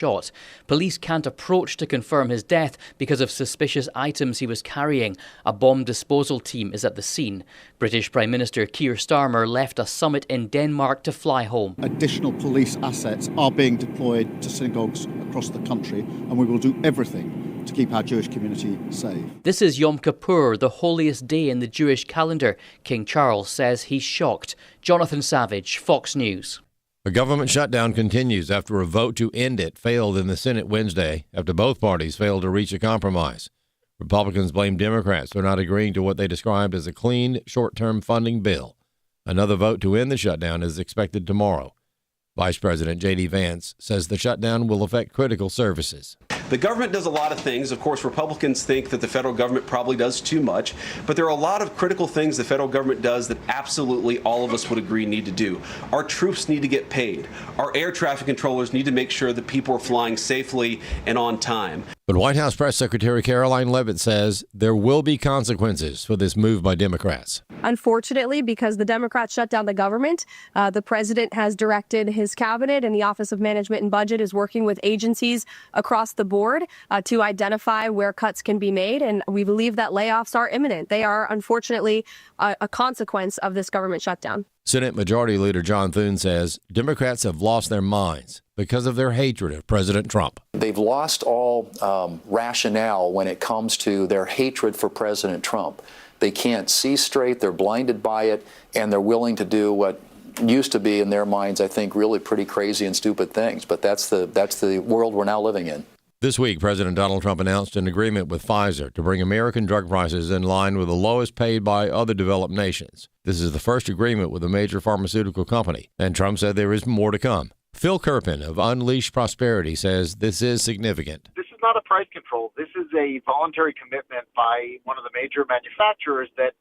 shot. Police can't approach to confirm his death because of suspicious items he was carrying. A bomb disposal team is at the scene. British Prime Minister Keir Starmer left a summit in Denmark to fly home. Additional police assets are being deployed to synagogues across the country, and we will do everything to keep our Jewish community safe. This is Yom Kippur, the holiest day in the Jewish calendar. King Charles says he's shocked. Jonathan Savage, Fox News. The government shutdown continues after a vote to end it failed in the Senate Wednesday after both parties failed to reach a compromise. Republicans blame Democrats for not agreeing to what they described as a clean, short-term funding bill. Another vote to end the shutdown is expected tomorrow. Vice President J.D. Vance says the shutdown will affect critical services. The government does a lot of things. Of course, Republicans think that the federal government probably does too much, but there are a lot of critical things the federal government does that absolutely all of us would agree need to do. Our troops need to get paid. Our air traffic controllers need to make sure that people are flying safely and on time. But White House Press Secretary Caroline Leavitt says there will be consequences for this move by Democrats. Unfortunately, because the Democrats shut down the government, the president has directed his cabinet, and the Office of Management and Budget is working with agencies across the board to identify where cuts can be made. And we believe that layoffs are imminent. They are, unfortunately, a consequence of this government shutdown. Senate Majority Leader John Thune says Democrats have lost their minds because of their hatred of President Trump. They've lost all rationale when it comes to their hatred for President Trump. They can't see straight, they're blinded by it, and they're willing to do what used to be, in their minds, I think, really pretty crazy and stupid things. But that's the world we're now living in. This week, President Donald Trump announced an agreement with Pfizer to bring American drug prices in line with the lowest paid by other developed nations. This is the first agreement with a major pharmaceutical company, and Trump said there is more to come. Phil Kerpen of Unleash Prosperity says this is significant. This is not a price control. This is a voluntary commitment by one of the major manufacturers that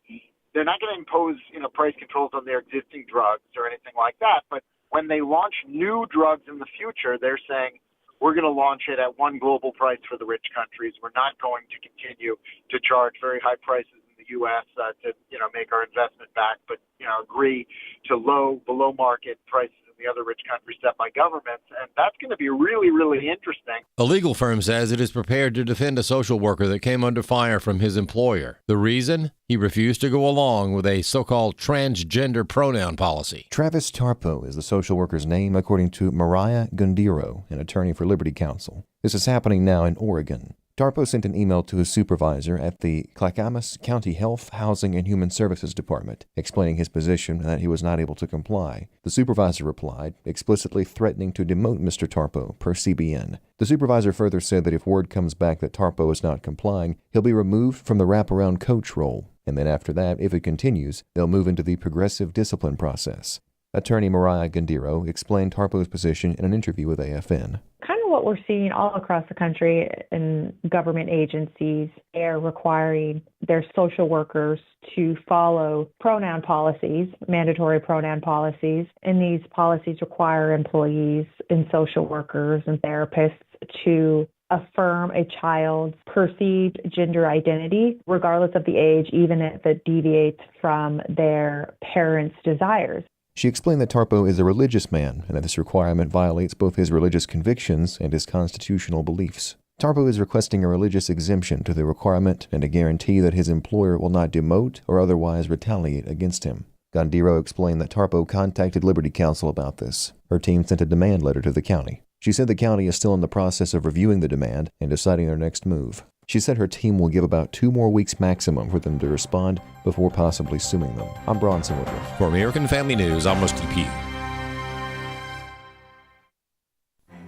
they're not going to impose, price controls on their existing drugs or anything like that. But when they launch new drugs in the future, they're saying, we're going to launch it at one global price for the rich countries. We're not going to continue to charge very high prices in the U.S. To make our investment back, but agree to below market prices in the other rich countries set by governments, and that's going to be really, really interesting. A legal firm says it is prepared to defend a social worker that came under fire from his employer. The reason? He refused to go along with a so-called transgender pronoun policy. Travis Tarpo is the social worker's name, according to Mariah Gundiro, an attorney for Liberty Counsel. This is happening now in Oregon. Tarpo sent an email to his supervisor at the Clackamas County Health, Housing, and Human Services Department, explaining his position and that he was not able to comply. The supervisor replied, explicitly threatening to demote Mr. Tarpo, per CBN. The supervisor further said that if word comes back that Tarpo is not complying, he'll be removed from the wraparound coach role. And then after that, if it continues, they'll move into the progressive discipline process. Attorney Mariah Gundiro explained Tarpo's position in an interview with AFN. Kind of what we're seeing all across the country in government agencies, they're requiring their social workers to follow pronoun policies, mandatory pronoun policies, and these policies require employees and social workers and therapists to affirm a child's perceived gender identity, regardless of the age, even if it deviates from their parents' desires. She explained that Tarpo is a religious man and that this requirement violates both his religious convictions and his constitutional beliefs. Tarpo is requesting a religious exemption to the requirement and a guarantee that his employer will not demote or otherwise retaliate against him. Gundiro explained that Tarpo contacted Liberty Counsel about this. Her team sent a demand letter to the county. She said the county is still in the process of reviewing the demand and deciding their next move. She said her team will give about 2 more weeks maximum for them to respond before possibly suing them. I'm Bronson Woodruff. For American Family News, I'm Rusty Pugh.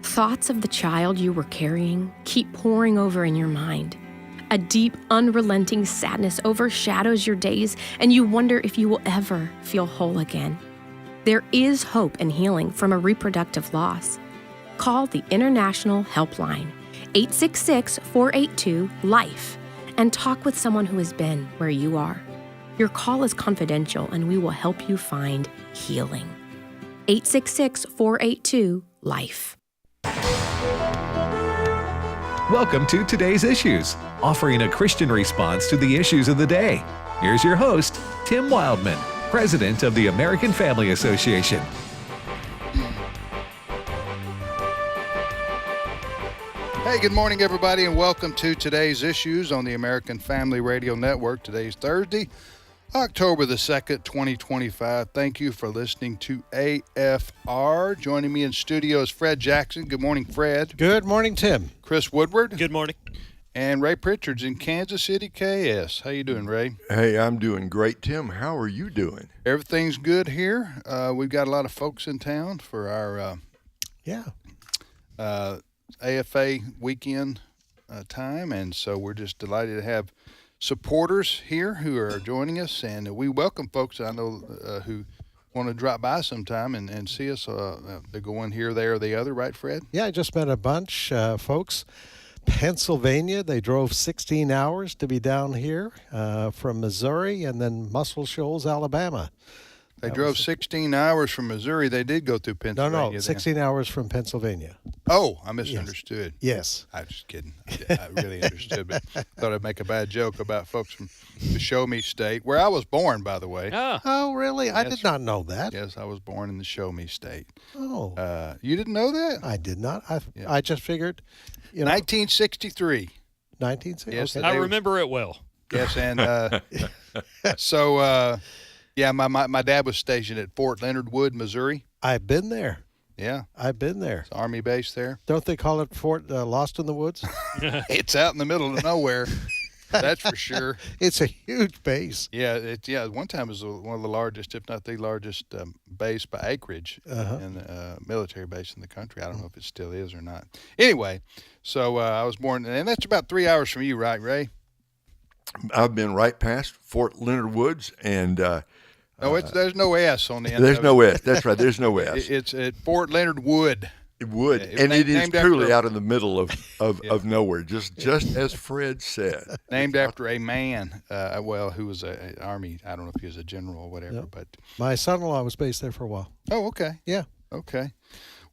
Thoughts of the child you were carrying keep pouring over in your mind. A deep, unrelenting sadness overshadows your days, and you wonder if you will ever feel whole again. There is hope and healing from a reproductive loss. Call the International Helpline, 866-482-LIFE, and talk with someone who has been where you are. Your call is confidential, and we will help you find healing. 866-482-LIFE. Welcome to Today's Issues, offering a Christian response to the issues of the day. Here's your host, Tim Wildmon, President of the American Family Association. Hey, good morning, everybody, and welcome to today's issues on the American Family Radio Network. Today's Thursday, October the 2nd, 2025. Thank you for listening to AFR. Joining me in studio is Fred Jackson. Good morning, Fred. Good morning, Tim. Chris Woodward. Good morning. And Ray Pritchard's in Kansas City, KS. How you doing, Ray? Hey, I'm doing great, Tim. How are you doing? Everything's good here. We've got a lot of folks in town for our AFA weekend time, and so we're just delighted to have supporters here who are joining us, and we welcome folks I know who want to drop by sometime and see us. They go in here, there, or the other, right, Fred? Yeah, I just met a bunch folks. Pennsylvania, they drove 16 hours to be down here from Missouri, and then Muscle Shoals, Alabama. They drove 16 hours from Missouri. They did go through Pennsylvania. No, 16 hours from Pennsylvania. Oh, I misunderstood. Yes. I was just kidding. I really understood, but thought I'd make a bad joke about folks from the Show Me State, where I was born, by the way. Oh, really? Yes. I did not know that. Yes, I was born in the Show Me State. Oh. You didn't know that? I did not. I just figured, 1963. 1963? Yes, okay. I remember it well. Yes, and my dad was stationed at Fort Leonard Wood, Missouri. I've been there. Yeah. I've been there. It's Army base there. Don't they call it Fort Lost in the Woods? It's out in the middle of nowhere. That's for sure. It's a huge base. Yeah, one time it was one of the largest, if not the largest, base by acreage and military base in the country. I don't know if it still is or not. Anyway, so I was born, and that's about 3 hours from you, right, Ray? I've been right past Fort Leonard Woods, and there's no S on the end. There's no S. That's right. There's no S. It's at Fort Leonard Wood. Wood, and it is truly out in the middle of nowhere, just as Fred said. Named after a man, who was an Army. I don't know if he was a general or whatever, Yep. but My son-in-law was based there for a while. Oh, okay. Yeah. Okay.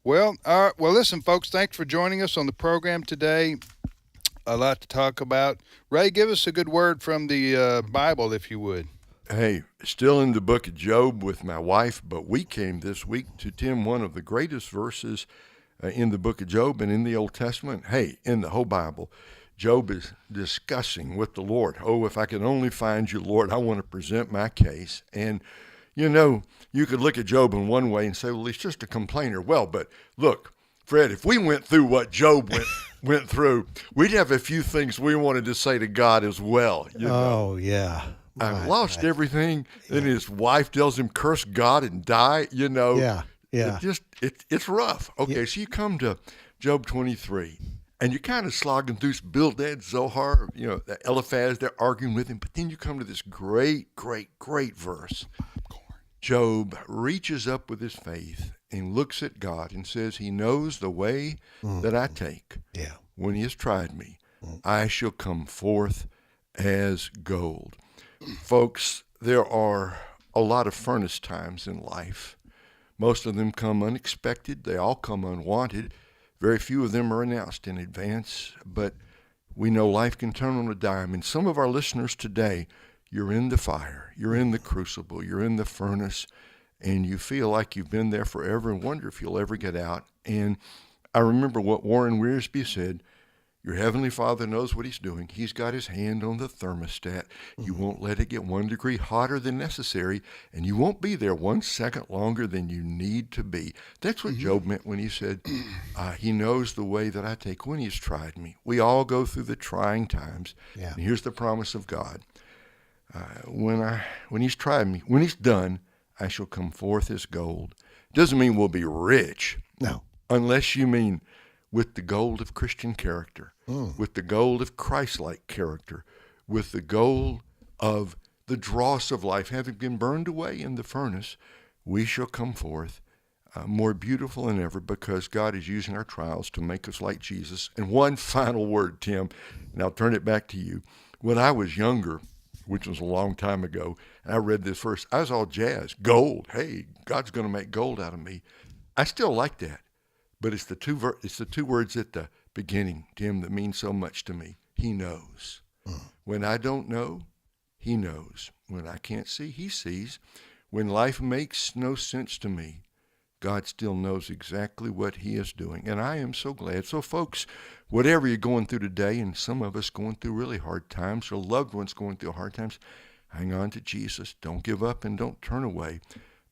Well, all right. Well, listen, folks, thanks for joining us on the program today. A lot to talk about. Ray, give us a good word from the Bible, if you would. Hey, still in the book of Job with my wife, but we came this week to, Tim, one of the greatest verses in the book of Job and in the Old Testament. Hey, in the whole Bible, Job is discussing with the Lord. Oh, if I could only find you, Lord, I want to present my case. And, you could look at Job in one way and say, well, he's just a complainer. Well, but look, Fred, if we went through what Job went through, we'd have a few things we wanted to say to God as well. Oh, yeah. I've lost everything. Then his wife tells him, curse God and die, Yeah. It's rough. Okay, so you come to Job 23, and you're kind of slogging through Bildad, Zohar, Eliphaz, they're arguing with him, but then you come to this great, great, great verse. Job reaches up with his faith and looks at God and says, he knows the way that I take. Yeah. When he has tried me, I shall come forth as gold. Folks, there are a lot of furnace times in life. Most of them come unexpected. They all come unwanted. Very few of them are announced in advance, but we know life can turn on a dime. And some of our listeners today, you're in the fire, you're in the crucible, you're in the furnace, and you feel like you've been there forever and wonder if you'll ever get out. And I remember what Warren Wiersbe said, your Heavenly Father knows what he's doing. He's got his hand on the thermostat. You won't let it get 1 degree hotter than necessary, and you won't be there 1 second longer than you need to be. That's what Job meant when he said, he knows the way that I take when he's tried me. We all go through the trying times. Yeah. And here's the promise of God. When he's tried me, when he's done, I shall come forth as gold. Doesn't mean we'll be rich. No. Unless you mean with the gold of Christian character, with the gold of Christ-like character, with the gold of the dross of life, having been burned away in the furnace, we shall come forth more beautiful than ever because God is using our trials to make us like Jesus. And one final word, Tim, and I'll turn it back to you. When I was younger, which was a long time ago, and I read this verse, I was all jazzed. Gold. Hey, God's going to make gold out of me. I still like that. But it's the two words at the beginning, Tim, that mean so much to me. He knows. When I don't know, he knows. When I can't see, he sees. When life makes no sense to me, God still knows exactly what he is doing. And I am so glad. So, folks, whatever you're going through today, and some of us going through really hard times, or loved ones going through hard times, hang on to Jesus. Don't give up and don't turn away,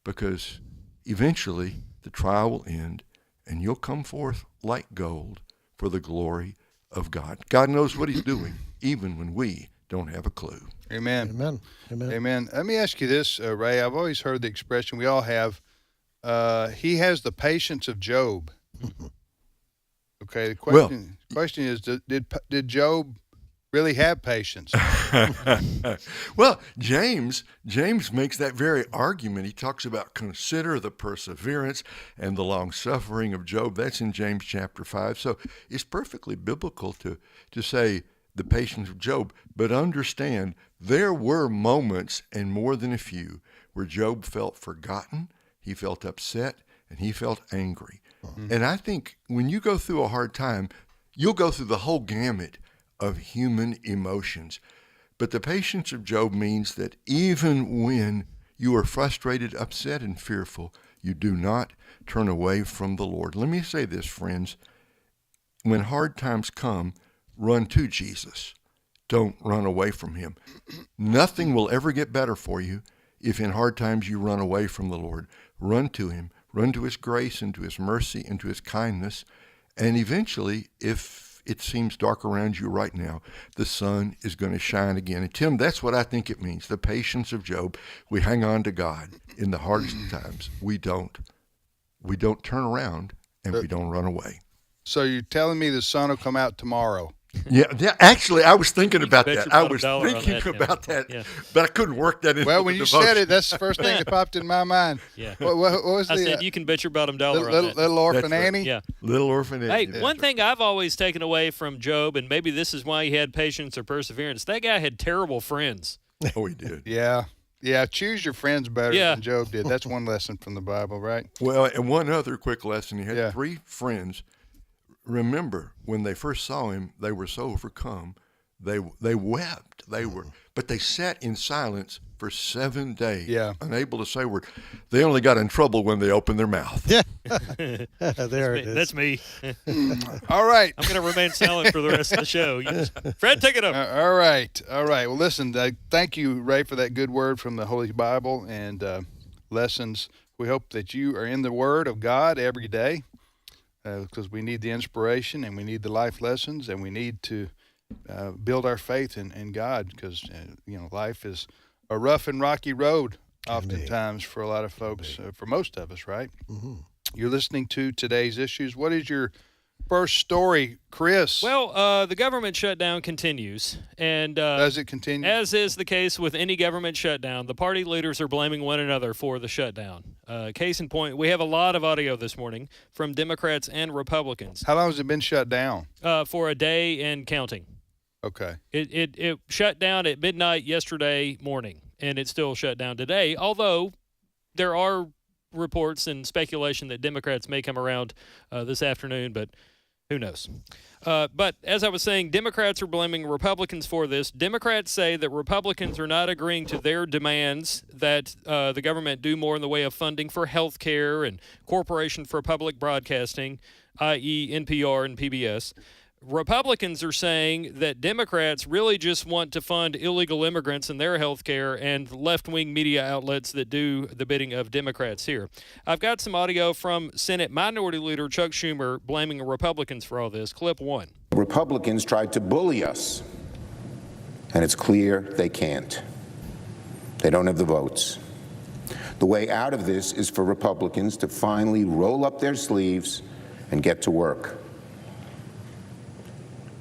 because eventually the trial will end and you'll come forth like gold for the glory of God. God knows what he's doing, even when we don't have a clue. Amen. Amen. Amen. Amen. Let me ask you this, Ray. I've always heard the expression, we all have, he has the patience of Job. Okay, the question is, did Job really have patience? Well, James makes that very argument. He talks about consider the perseverance and the long suffering of Job. That's in James chapter 5. So it's perfectly biblical to say the patience of Job, but understand there were moments, and more than a few, where Job felt forgotten, he felt upset, and he felt angry. Mm-hmm. And I think when you go through a hard time, you'll go through the whole gamut of human emotions. But the patience of Job means that even when you are frustrated, upset, and fearful, you do not turn away from the Lord. Let me say this, friends. When hard times come, run to Jesus. Don't run away from him. Nothing will ever get better for you if in hard times you run away from the Lord. Run to him. Run to his grace and to his mercy and to his kindness. And eventually, if it seems dark around you right now, the sun is going to shine again. And Tim, that's what I think it means. The patience of Job. We hang on to God in the hardest times. We don't turn around, and we don't run away. So you're telling me the sun will come out tomorrow? Yeah, actually, I was thinking about that. I was thinking about that, yeah. But I couldn't work that into Well, the when you devotion. said it, that's the first thing that popped in my mind. Yeah. What was I the? said you can bet your bottom dollar on that. Little Orphan That's right. Annie. Yeah. Little Orphan Annie. Hey, one thing I've always taken away from Job, and maybe this is why he had patience or perseverance, that guy had terrible friends. Oh, he did. Yeah. Choose your friends better than Job did. That's one lesson from the Bible, right? Well, and one other quick lesson. He had 3 friends. Remember, when they first saw him, they were so overcome. They wept. But they sat in silence for 7 days, unable to say a word. They only got in trouble when they opened their mouth. Yeah, there it is. That's me. All right. I'm going to remain silent for the rest of the show. Fred, take it up. All right. Well, listen, thank you, Ray, for that good word from the Holy Bible and lessons. We hope that you are in the Word of God every day, because we need the inspiration and we need the life lessons, and we need to build our faith in God, because life is a rough and rocky road oftentimes for a lot of folks, for most of us, right? Mm-hmm. You're listening to Today's Issues. What is your first story, Chris? Well, the government shutdown continues. And does it continue? As is the case with any government shutdown, the party leaders are blaming one another for the shutdown. Case in point, we have a lot of audio this morning from Democrats and Republicans. How long has it been shut down? For a day and counting. Okay. It shut down at midnight yesterday morning, and it's still shut down today, although there are reports and speculation that Democrats may come around this afternoon, but who knows? But as I was saying, Democrats are blaming Republicans for this. Democrats say that Republicans are not agreeing to their demands that the government do more in the way of funding for health care and Corporation for Public Broadcasting, i.e. NPR and PBS. Republicans are saying that Democrats really just want to fund illegal immigrants and their health care and left-wing media outlets that do the bidding of Democrats here. I've got some audio from Senate Minority Leader Chuck Schumer blaming Republicans for all this. Clip 1. Republicans tried to bully us, and it's clear they can't. They don't have the votes. The way out of this is for Republicans to finally roll up their sleeves and get to work.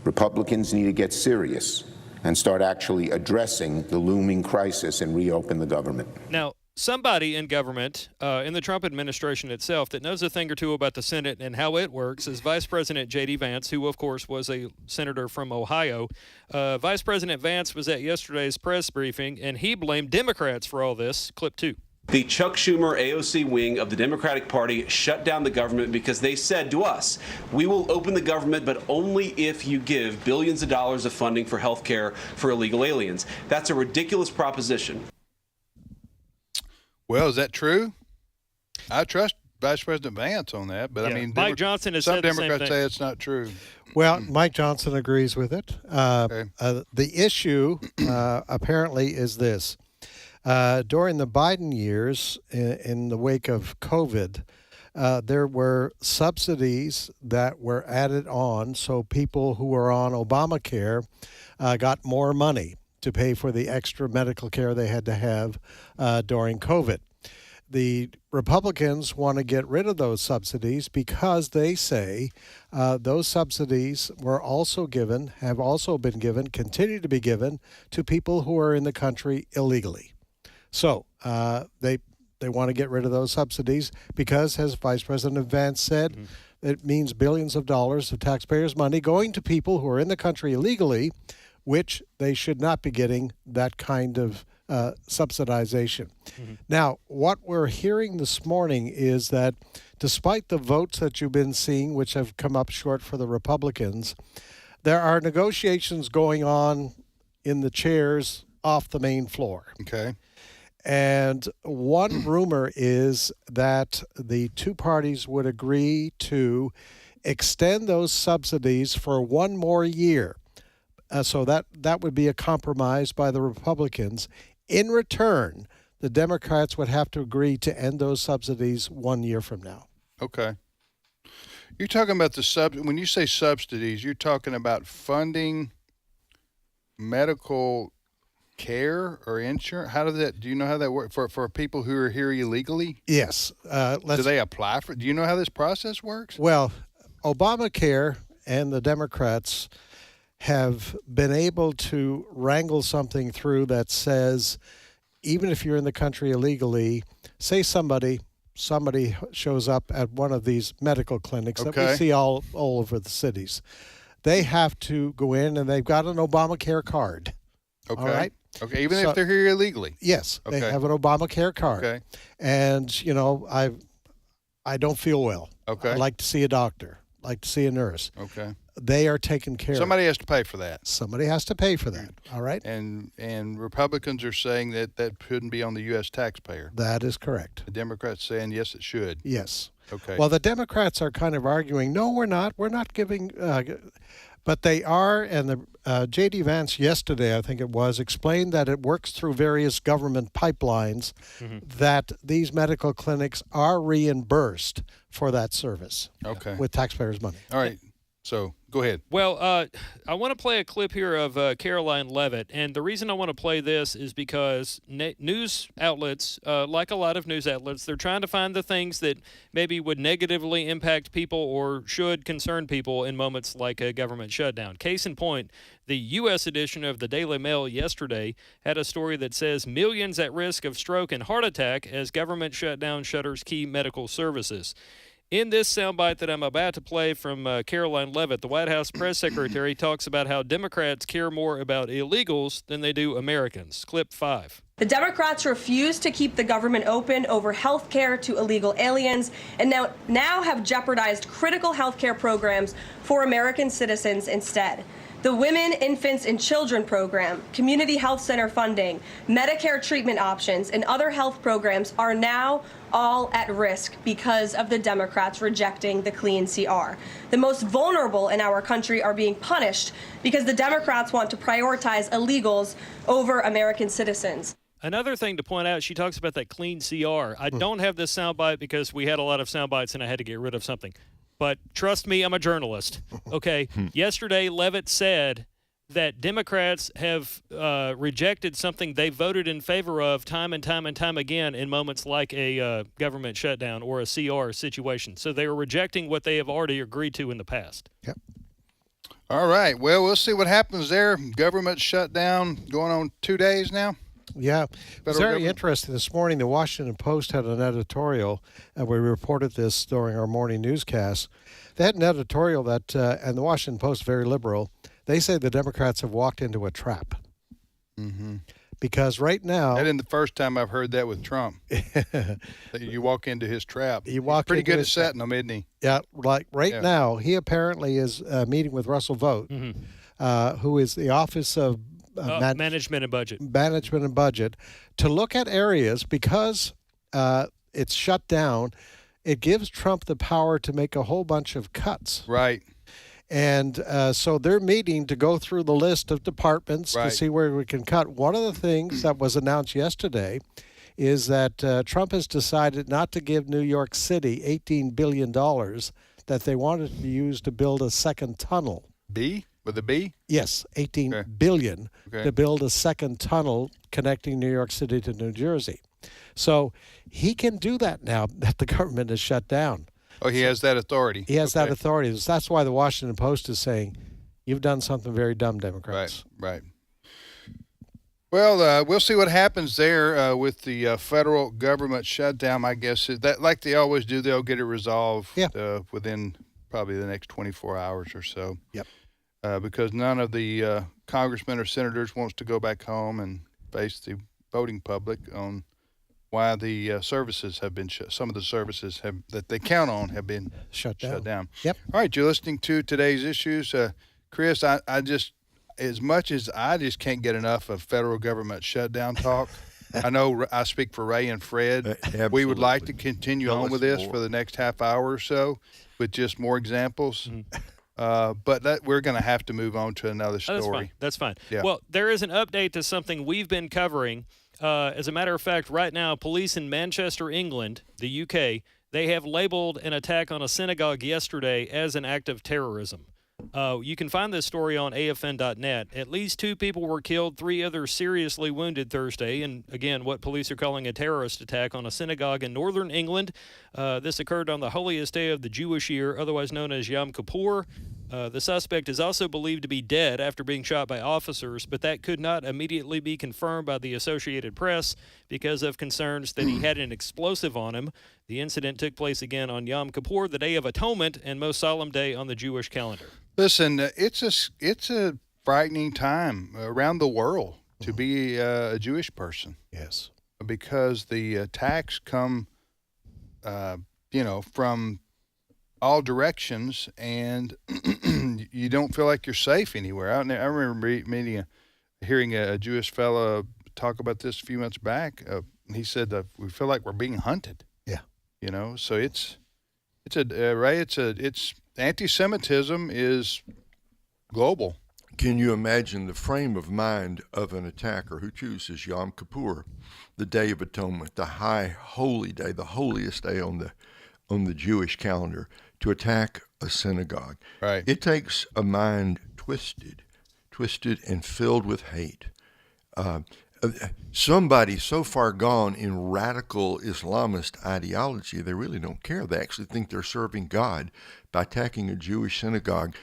Republicans need to get serious and start actually addressing the looming crisis and reopen the government. Now, somebody in government, in the Trump administration itself, that knows a thing or two about the Senate and how it works is Vice President J.D. Vance, who, of course, was a senator from Ohio. Vice President Vance was at yesterday's press briefing, and he blamed Democrats for all this. Clip 2. The Chuck Schumer AOC wing of the Democratic Party shut down the government because they said to us, we will open the government, but only if you give billions of dollars of funding for health care for illegal aliens. That's a ridiculous proposition. Well, is that true? I trust Vice President Vance on that, but I mean, Mike Johnson has some said the same Democrats thing. say it's not true. Well, Mike Johnson agrees with it. The issue apparently is this. During the Biden years, in the wake of COVID, there were subsidies that were added on, so people who were on Obamacare got more money to pay for the extra medical care they had to have during COVID. The Republicans want to get rid of those subsidies because they say those subsidies were also given, have also been given, continue to be given to people who are in the country illegally. So they want to get rid of those subsidies because, as Vice President Vance said, it means billions of dollars of taxpayers' money going to people who are in the country illegally, which they should not be getting that kind of subsidization. Now, what we're hearing this morning is that despite the votes that you've been seeing, which have come up short for the Republicans, there are negotiations going on in the chairs off the main floor. Okay. And one rumor is that the two parties would agree to extend those subsidies for one more year. So that would be a compromise by the Republicans. In return, the Democrats would have to agree to end those subsidies 1 year from now. Okay. You're talking about when you say subsidies, you're talking about funding medical care or insurance. Do you know how that works for people who are here illegally? Yes. Do they apply for? Do you know how this process works? Well, Obamacare and the Democrats have been able to wrangle something through that says, even if you're in the country illegally, say somebody shows up at one of these medical clinics that we see all over the cities. They have to go in and they've got an Obamacare card. Okay. All right. Okay. Even if they're here illegally. Yes. They have an Obamacare card. Okay. And, I don't feel well. Okay. I'd like to see a doctor. I'd like to see a nurse. Okay. They are taken care of. Somebody has to pay for that. Somebody has to pay for that. All right. And Republicans are saying that shouldn't be on the U.S. taxpayer. That is correct. The Democrats saying yes, it should. Yes. Okay. Well, the Democrats are kind of arguing, no, we're not. We're not giving, but they are. And the J.D. Vance yesterday, I think it was, explained that it works through various government pipelines that these medical clinics are reimbursed for that service. Okay. With taxpayers' money. All right. So go ahead. Well, I want to play a clip here of Caroline Leavitt, and the reason I want to play this is because news outlets, like a lot of news outlets, they're trying to find the things that maybe would negatively impact people or should concern people in moments like a government shutdown. Case in point, the U.S. edition of the Daily Mail yesterday had a story that says millions at risk of stroke and heart attack as government shutdown shutters key medical services. In this soundbite that I'm about to play from Caroline Leavitt, the White House press secretary talks about how Democrats care more about illegals than they do Americans. Clip 5. The Democrats refuse to keep the government open over health care to illegal aliens and now have jeopardized critical health care programs for American citizens instead. The Women, Infants, and Children program, community health center funding, Medicare treatment options, and other health programs are now all at risk because of the Democrats rejecting the clean CR. The most vulnerable in our country are being punished because the Democrats want to prioritize illegals over American citizens. Another thing to point out, she talks about that clean CR. I don't have this soundbite because we had a lot of soundbites and I had to get rid of something. But trust me, I'm a journalist. Okay. Yesterday, Leavitt said that Democrats have rejected something they voted in favor of time and time and time again in moments like a government shutdown or a CR situation. So they are rejecting what they have already agreed to in the past. Yep. All right. Well, we'll see what happens there. Government shutdown going on 2 days now. Yeah, it's very interesting. This morning, the Washington Post had an editorial, and we reported this during our morning newscast. They had an editorial that, and the Washington Post, very liberal, they say the Democrats have walked into a trap. Mm-hmm. Because right now... That isn't the first time I've heard that with Trump. You walk into his trap. He's pretty good at setting them, isn't he? Yeah, like now, he apparently is meeting with Russell Vought, who is the Office of... Management and Budget, to look at areas because it's shut down. it gives Trump the power to make a whole bunch of cuts. Right. And so they're meeting to go through the list of departments to Right. see where we can cut. One of the things that was announced yesterday is that Trump has decided not to give New York City $18 billion that they wanted to use to build a second tunnel. B? With a B? Yes, $18 Okay. billion Okay. to build a second tunnel connecting New York City to New Jersey. So he can do that now that the government is shut down. Oh, he has that authority. He has that Okay. authority. That's why the Washington Post is saying, you've done something very dumb, Democrats. Right. Well, we'll see what happens there with the federal government shutdown. My guess is that, like they always do, they'll get it resolved within probably the next 24 hours or so. Yep. Because none of the congressmen or senators wants to go back home and face the voting public on why the services have been some of the services that they count on have been shut down. Yep. All right, you're listening to Today's Issues. Chris, I just, as much as I just can't get enough of federal government shutdown talk, I know I speak for Ray and Fred. We would like to continue on with this for the next half hour or so with just more examples. But we're going to have to move on to another story. That's fine. Yeah. Well, there is an update to something we've been covering. As a matter of fact, right now, police in Manchester, England, the UK, they have labeled an attack on a synagogue yesterday as an act of terrorism. You can find this story on afn.net. At least 2 people were killed, 3 others seriously wounded Thursday, and again, what police are calling a terrorist attack on a synagogue in northern England. This occurred on the holiest day of the Jewish year, otherwise known as Yom Kippur. The suspect is also believed to be dead after being shot by officers, but that could not immediately be confirmed by the Associated Press because of concerns that he had an explosive on him. The incident took place again on Yom Kippur, the Day of Atonement, and most solemn day on the Jewish calendar. Listen, it's a frightening time around the world to be a Jewish person. Yes. Because the attacks come, from all directions, and you don't feel like you're safe anywhere. I remember hearing a Jewish fellow talk about this a few months back. He said that we feel like we're being hunted. Yeah. So it's anti-Semitism is global. Can you imagine the frame of mind of an attacker who chooses Yom Kippur, the Day of Atonement, the high holy day, the holiest day on the Jewish calendar, to attack a synagogue? Right. It takes a mind twisted and filled with hate. Somebody so far gone in radical Islamist ideology, they really don't care. They actually think they're serving God by attacking a Jewish synagogue.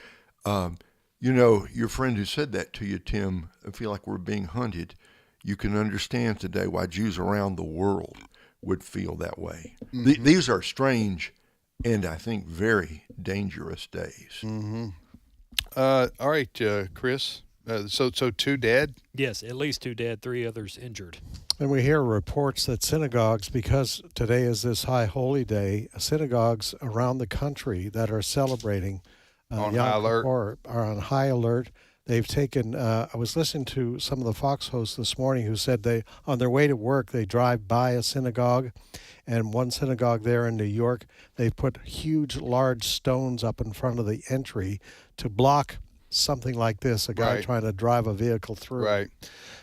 Your friend who said that to you, Tim, I feel like we're being hunted. You can understand today why Jews around the world would feel that way. Mm-hmm. These are strange and, I think, very dangerous days. Mm-hmm. All right, Chris. So 2 dead? Yes, at least 2 dead, 3 others injured. And we hear reports that synagogues, because today is this high holy day, synagogues around the country that are celebrating on Yom high alert. Kippur are on high alert. They've taken, I was listening to some of the Fox hosts this morning who said they, on their way to work, they drive by a synagogue, and one synagogue there in New York, they've put huge, large stones up in front of the entry to block something like this, a guy trying to drive a vehicle through. Right.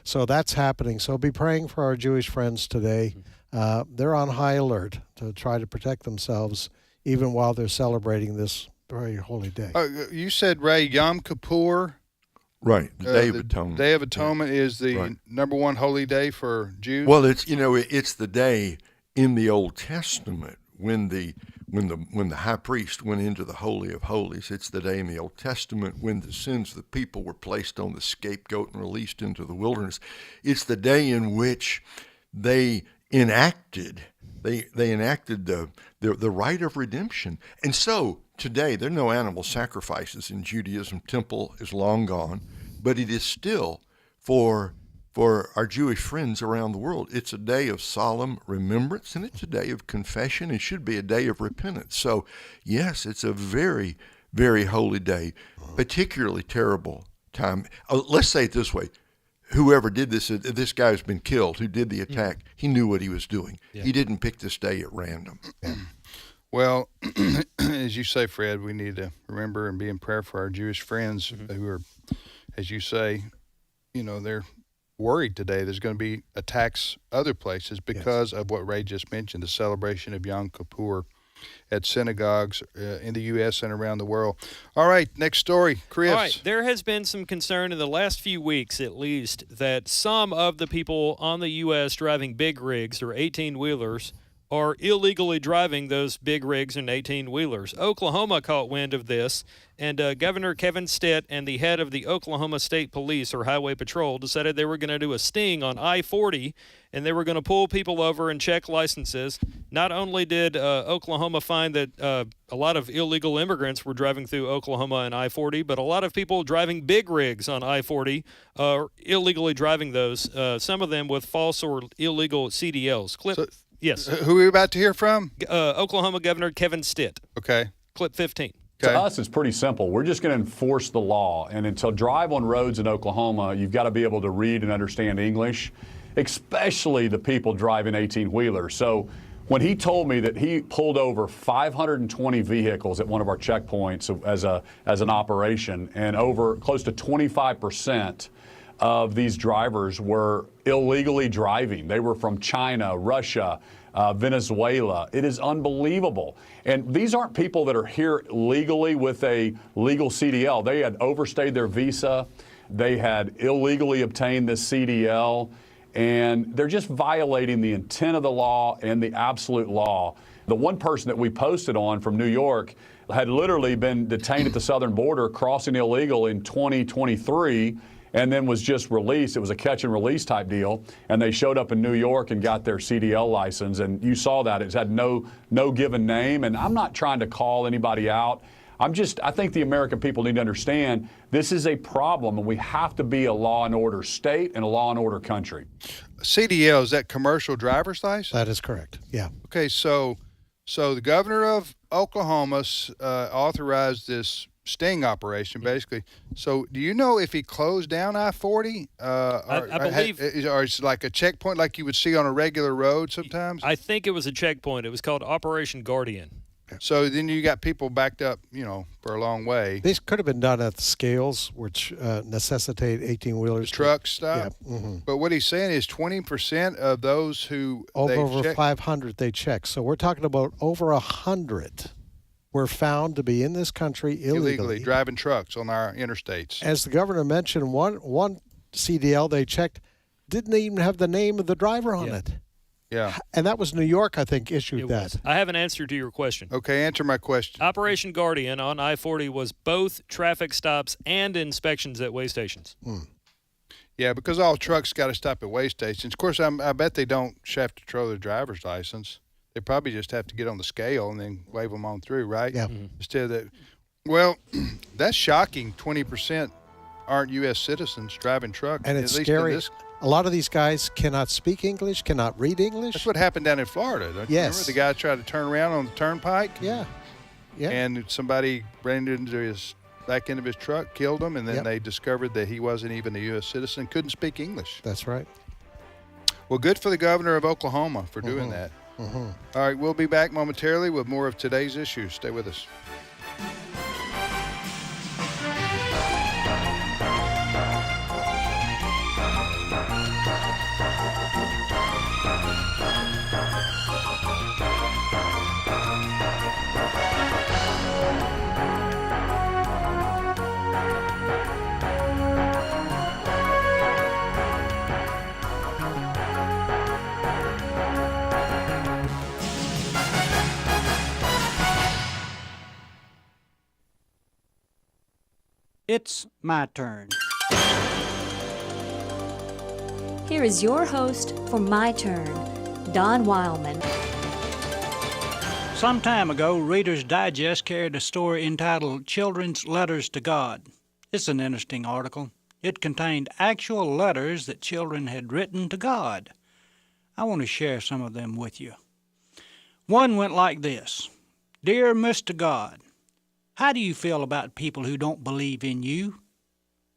So that's happening. So be praying for our Jewish friends today. They're on high alert to try to protect themselves even while they're celebrating this very holy day. You said, Ray, Yom Kippur. Right, the Day of Atonement. Day of Atonement is the number one holy day for Jews. Well, it's the day in the Old Testament when the high priest went into the Holy of Holies. It's the day in the Old Testament when the sins of the people were placed on the scapegoat and released into the wilderness. It's the day in which they enacted the rite of redemption. And so today there are no animal sacrifices in Judaism. Temple is long gone, but it is still for our Jewish friends around the world. It's a day of solemn remembrance, and it's a day of confession. It should be a day of repentance. So, yes, it's a very, very holy day, particularly terrible time. Let's say it this way. Whoever did this guy who's been killed, who did the attack, he knew what he was doing. Yeah. He didn't pick this day at random. Yeah. Well, as you say, Fred, we need to remember and be in prayer for our Jewish friends who are, as you say, they're worried today. There's going to be attacks other places because of what Ray just mentioned, the celebration of Yom Kippur at synagogues in the U.S. and around the world. All right, next story, Chris. All right, there has been some concern in the last few weeks, at least, that some of the people on the U.S. driving big rigs or 18-wheelers are illegally driving those big rigs and 18-wheelers. Oklahoma caught wind of this, and Governor Kevin Stitt and the head of the Oklahoma State Police or Highway Patrol decided they were going to do a sting on I-40, and they were going to pull people over and check licenses. Not only did Oklahoma find that a lot of illegal immigrants were driving through Oklahoma and I-40, but a lot of people driving big rigs on I-40 are illegally driving those, some of them with false or illegal CDLs. Yes. Who are we about to hear from? Oklahoma Governor Kevin Stitt. Okay. Clip 15. To us, it's pretty simple. We're just going to enforce the law. And until drive on roads in Oklahoma, you've got to be able to read and understand English, especially the people driving 18-wheelers. So when he told me that he pulled over 520 vehicles at one of our checkpoints as an operation, and over close to 25% of these drivers were illegally driving. They were from China, Russia, Venezuela. It is unbelievable. And these aren't people that are here legally with a legal CDL. They had overstayed their visa. They had illegally obtained this CDL. And they're just violating the intent of the law and the absolute law. The one person that we posted on from New York had literally been detained at the southern border, crossing illegal in 2023, and then was just released. It was a catch and release type deal, and they showed up in New York and got their CDL license, and you saw that. It had no given name, and I'm not trying to call anybody out. I think the American people need to understand this is a problem, and we have to be a law and order state and a law and order country. CDL, is that commercial driver's license? That is correct, yeah. Okay, so the governor of Oklahoma authorized this sting operation, basically. So do you know if he closed down I-40? I believe. Or it's like a checkpoint like you would see on a regular road sometimes? I think it was a checkpoint. It was called Operation Guardian. So then you got people backed up, for a long way. These could have been done at the scales, which necessitate 18-wheelers. Truck stop. Yeah. Mm-hmm. But what he's saying is 20% of those who over 500 they check. So we're talking about over 100 were found to be in this country illegally driving trucks on our interstates. As the governor mentioned, one CDL they checked didn't even have the name of the driver on it. Yeah. And that was New York, I think, issued that. I have an answer to your question. Okay, answer my question. Operation Guardian on I-40 was both traffic stops and inspections at way stations. Yeah, because all trucks got to stop at way stations. Of course, I bet they don't have to throw their driver's license. They probably just have to get on the scale and then wave them on through, right? Yeah. Instead of that. Well, that's shocking. 20% aren't U.S. citizens driving trucks. And it's scary. A lot of these guys cannot speak English, cannot read English. That's what happened down in Florida, don't you remember? The guy tried to turn around on the turnpike. Yeah. And somebody ran into his back end of his truck, killed him, and then they discovered that he wasn't even a U.S. citizen, couldn't speak English. That's right. Well, good for the governor of Oklahoma for doing that. All right, we'll be back momentarily with more of today's issues. Stay with us. It's my turn. Here is your host for My Turn, Don Wildmon. Some time ago, Reader's Digest carried a story entitled Children's Letters to God. It's an interesting article. It contained actual letters that children had written to God. I want to share some of them with you. One went like this. Dear Mr. God, how do you feel about people who don't believe in you?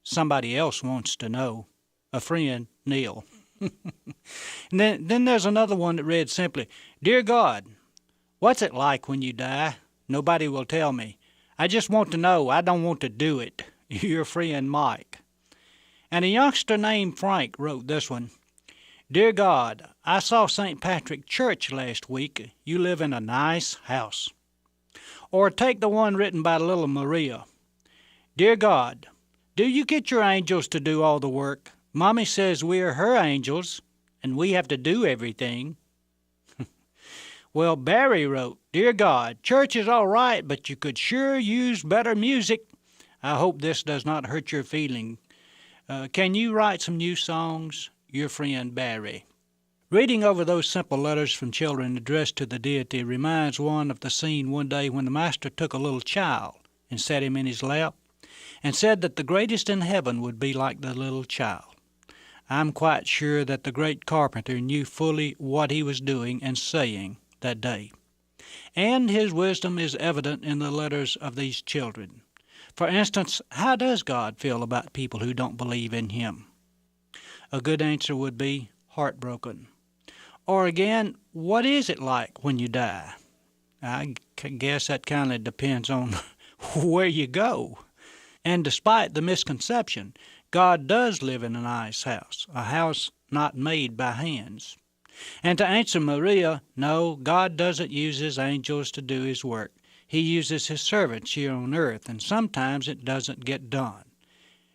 Somebody else wants to know. A friend, Neil. And then there's another one that read simply, Dear God, What's it like when you die? Nobody will tell me. I just want to know. I don't want to do it. Your friend Mike. And a youngster named Frank wrote this one. Dear God, I saw St. Patrick Church last week. You live in a nice house. Or take the one written by little Maria. Dear God, do you get your angels to do all the work? Mommy says we're her angels, and we have to do everything. Well, Barry wrote, Dear God, church is all right, but you could sure use better music. I hope this does not hurt your feeling. Can you write some new songs? Your friend Barry. Reading over those simple letters from children addressed to the deity reminds one of the scene one day when the master took a little child and set him in his lap and said that the greatest in heaven would be like the little child. I'm quite sure that the great carpenter knew fully what he was doing and saying that day. And his wisdom is evident in the letters of these children. For instance, how does God feel about people who don't believe in him? A good answer would be heartbroken. Or again, what is it like when you die? I guess that kind of depends on where you go. And despite the misconception, God does live in a nice house, a house not made by hands. And to answer Maria, no, God doesn't use his angels to do his work. He uses his servants here on earth, and sometimes it doesn't get done.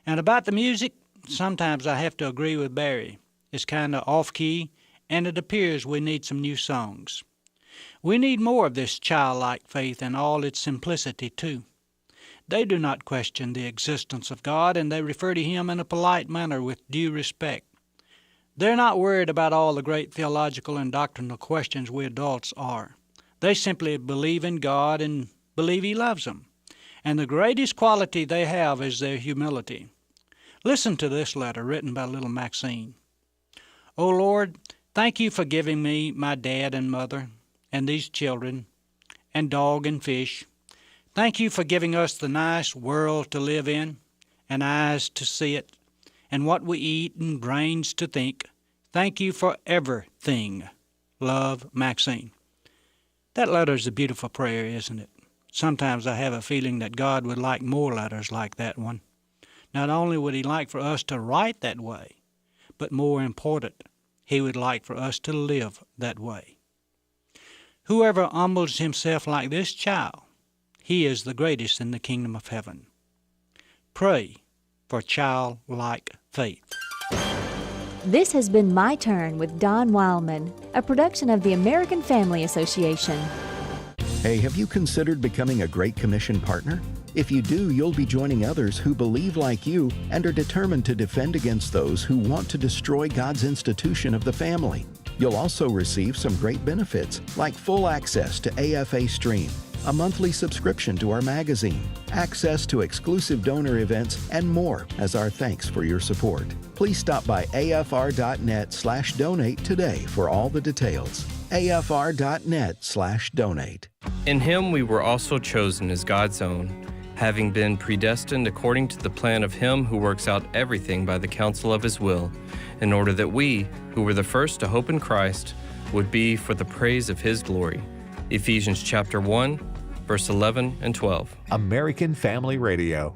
And about the music, sometimes I have to agree with Barry. It's kind of off-key, and it appears we need some new songs. We need more of this childlike faith in all its simplicity, too. They do not question the existence of God, and they refer to him in a polite manner with due respect. They're not worried about all the great theological and doctrinal questions we adults are. They simply believe in God and believe he loves them. And the greatest quality they have is their humility. Listen to this letter written by little Maxine. O Lord, thank you for giving me my dad and mother, and these children, and dog and fish. Thank you for giving us the nice world to live in, and eyes to see it, and what we eat and brains to think. Thank you for everything. Love, Maxine. That letter's a beautiful prayer, isn't it? Sometimes I have a feeling that God would like more letters like that one. Not only would he like for us to write that way, but more important, he would like for us to live that way. Whoever humbles himself like this child, he is the greatest in the kingdom of heaven. Pray for childlike faith. This has been My Turn with Don Wildmon, a production of the American Family Association. Hey, have you considered becoming a Great Commission partner? If you do, you'll be joining others who believe like you and are determined to defend against those who want to destroy God's institution of the family. You'll also receive some great benefits, like full access to AFA Stream, a monthly subscription to our magazine, access to exclusive donor events, and more as our thanks for your support. Please stop by afr.net/donate today for all the details. afr.net/donate. In him we were also chosen as God's own, having been predestined according to the plan of him who works out everything by the counsel of his will, in order that we, who were the first to hope in Christ, would be for the praise of his glory. Ephesians chapter 1, verse 11 and 12. American Family Radio.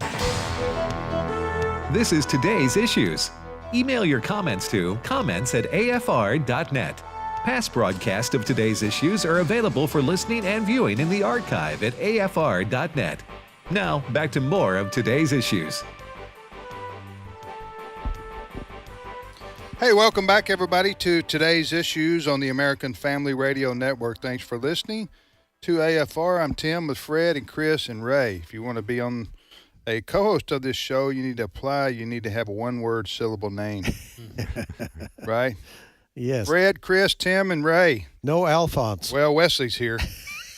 This is today's issues. Email your comments to comments@afr.net. Past broadcasts of today's issues are available for listening and viewing in the archive at afr.net. Now, back to more of today's issues. Hey, welcome back, everybody, to today's issues on the American Family Radio Network. Thanks for listening to AFR. I'm Tim with Fred and Chris and Ray. If you want to be on a co-host of this show, you need to apply. You need to have a one-word syllable name, right? Yes. Fred, Chris, Tim, and Ray. No Alphonse. Well, Wesley's here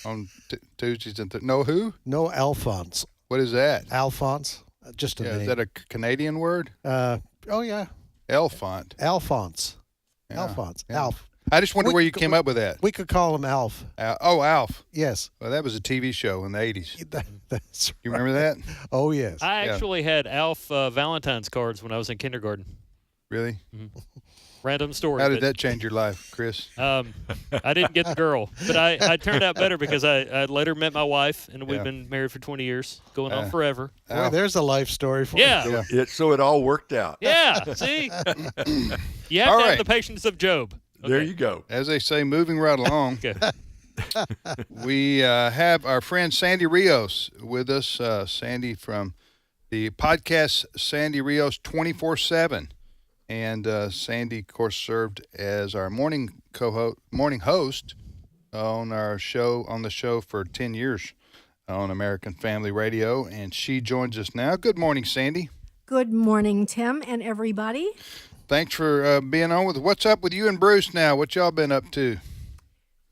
on Tuesdays and no who? No Alphonse. What is that? Alphonse. Just a name. Is that a Canadian word? Oh, yeah. Alphonse. Alphonse. Yeah. Alphonse. Yeah. Alf. I just wonder where you came up with that. We could call him Alf. Alf. Yes. Well, that was a TV show in the 80s. That's You remember that? Oh, yes. I actually had Alf Valentine's cards when I was in kindergarten. Really? Mm-hmm. Random story. How did that change your life, Chris? I didn't get the girl, but I turned out better because I later met my wife, and we've been married for 20 years, going on forever. Boy, there's a life story for you. Yeah. So it all worked out. Yeah, see? You have All to have right. the patience of Job. There you go. As they say, moving right along. Okay. We have our friend Sandy Rios with us. Sandy from the podcast Sandy Rios 24/7. And Sandy, of course, served as our morning host on the show for 10 years on American Family Radio. And she joins us now. Good morning, Sandy. Good morning, Tim and everybody. Thanks for being on with us. What's up with you and Bruce now? What y'all been up to?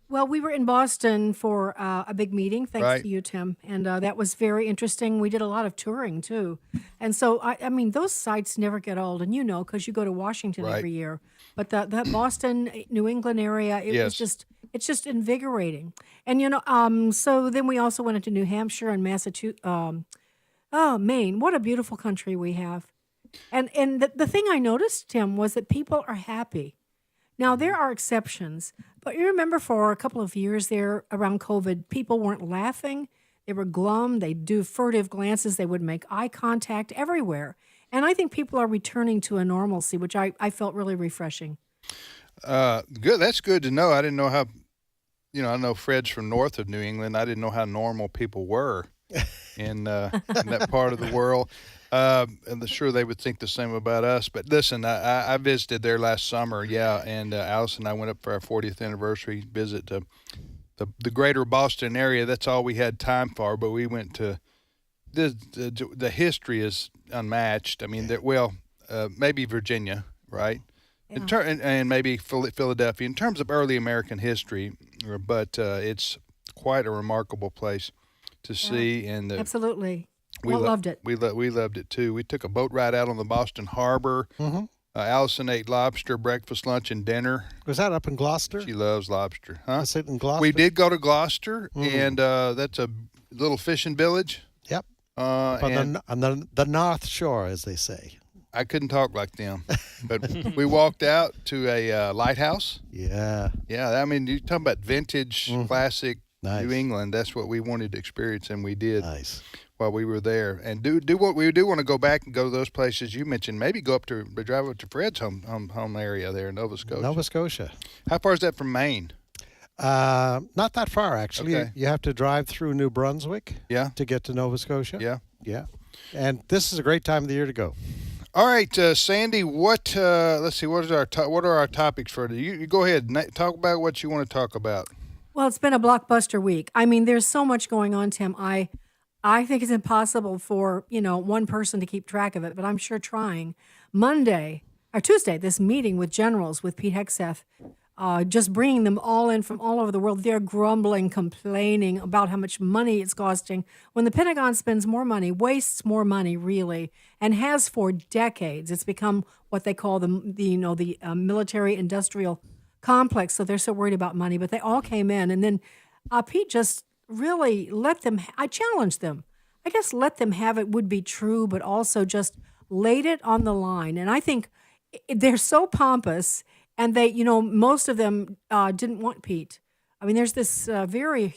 Well, we were in Boston for a big meeting, thanks to you, Tim, and that was very interesting. We did a lot of touring, too. And so, I mean, those sites never get old, and you know, because you go to Washington every year. But that Boston, New England area, it's just invigorating. And, you know, so then we also went into New Hampshire and Massachusetts. Maine, what a beautiful country we have. And the thing I noticed, Tim, was that people are happy. Now, there are exceptions, but you remember for a couple of years there around COVID, people weren't laughing. They were glum. They'd do furtive glances. They would make eye contact everywhere. And I think people are returning to a normalcy, which I felt really refreshing. Good. That's good to know. I didn't know how, I know Fred's from north of New England. I didn't know how normal people were in that part of the world. And I'm sure they would think the same about us. But listen, I visited there last summer, and Alice and I went up for our 40th anniversary visit to the greater Boston area. That's all we had time for, but we went to the history is unmatched. I mean, maybe Virginia, right? Yeah. And maybe Philadelphia in terms of early American history, but it's quite a remarkable place to see. And absolutely. We loved it. We loved it too. We took a boat ride out on the Boston Harbor. Mm-hmm. Allison ate lobster, breakfast, lunch, and dinner. Was that up in Gloucester? She loves lobster. Huh? Was it in Gloucester? We did go to Gloucester, and that's a little fishing village. Yep. On the North Shore, as they say. I couldn't talk like them, but we walked out to a lighthouse. Yeah. Yeah, I mean, you're talking about vintage, classic New England. That's what we wanted to experience, and we did. Nice. While we were there, and do what we do want to go back and go to those places you mentioned. Maybe drive up to Fred's home area there in Nova Scotia. Nova Scotia. How far is that from Maine? Not that far, actually. Okay. You have to drive through New Brunswick. To get to Nova Scotia. Yeah. And this is a great time of the year to go. All right, Sandy. What? Let's see. What are our topics for today? You go ahead and talk about what you want to talk about. Well, it's been a blockbuster week. I mean, there's so much going on, Tim. I think it's impossible for, one person to keep track of it, but I'm sure trying. Tuesday, this meeting with generals with Pete Hegseth, just bringing them all in from all over the world. They're grumbling, complaining about how much money it's costing. When the Pentagon spends more money, wastes more money, really, and has for decades, it's become what they call the military-industrial complex. So they're so worried about money, but they all came in, and then Pete just really I challenged them. I guess let them have it would be true, but also just laid it on the line. And I think they're so pompous, and they, most of them didn't want Pete. I mean, there's this very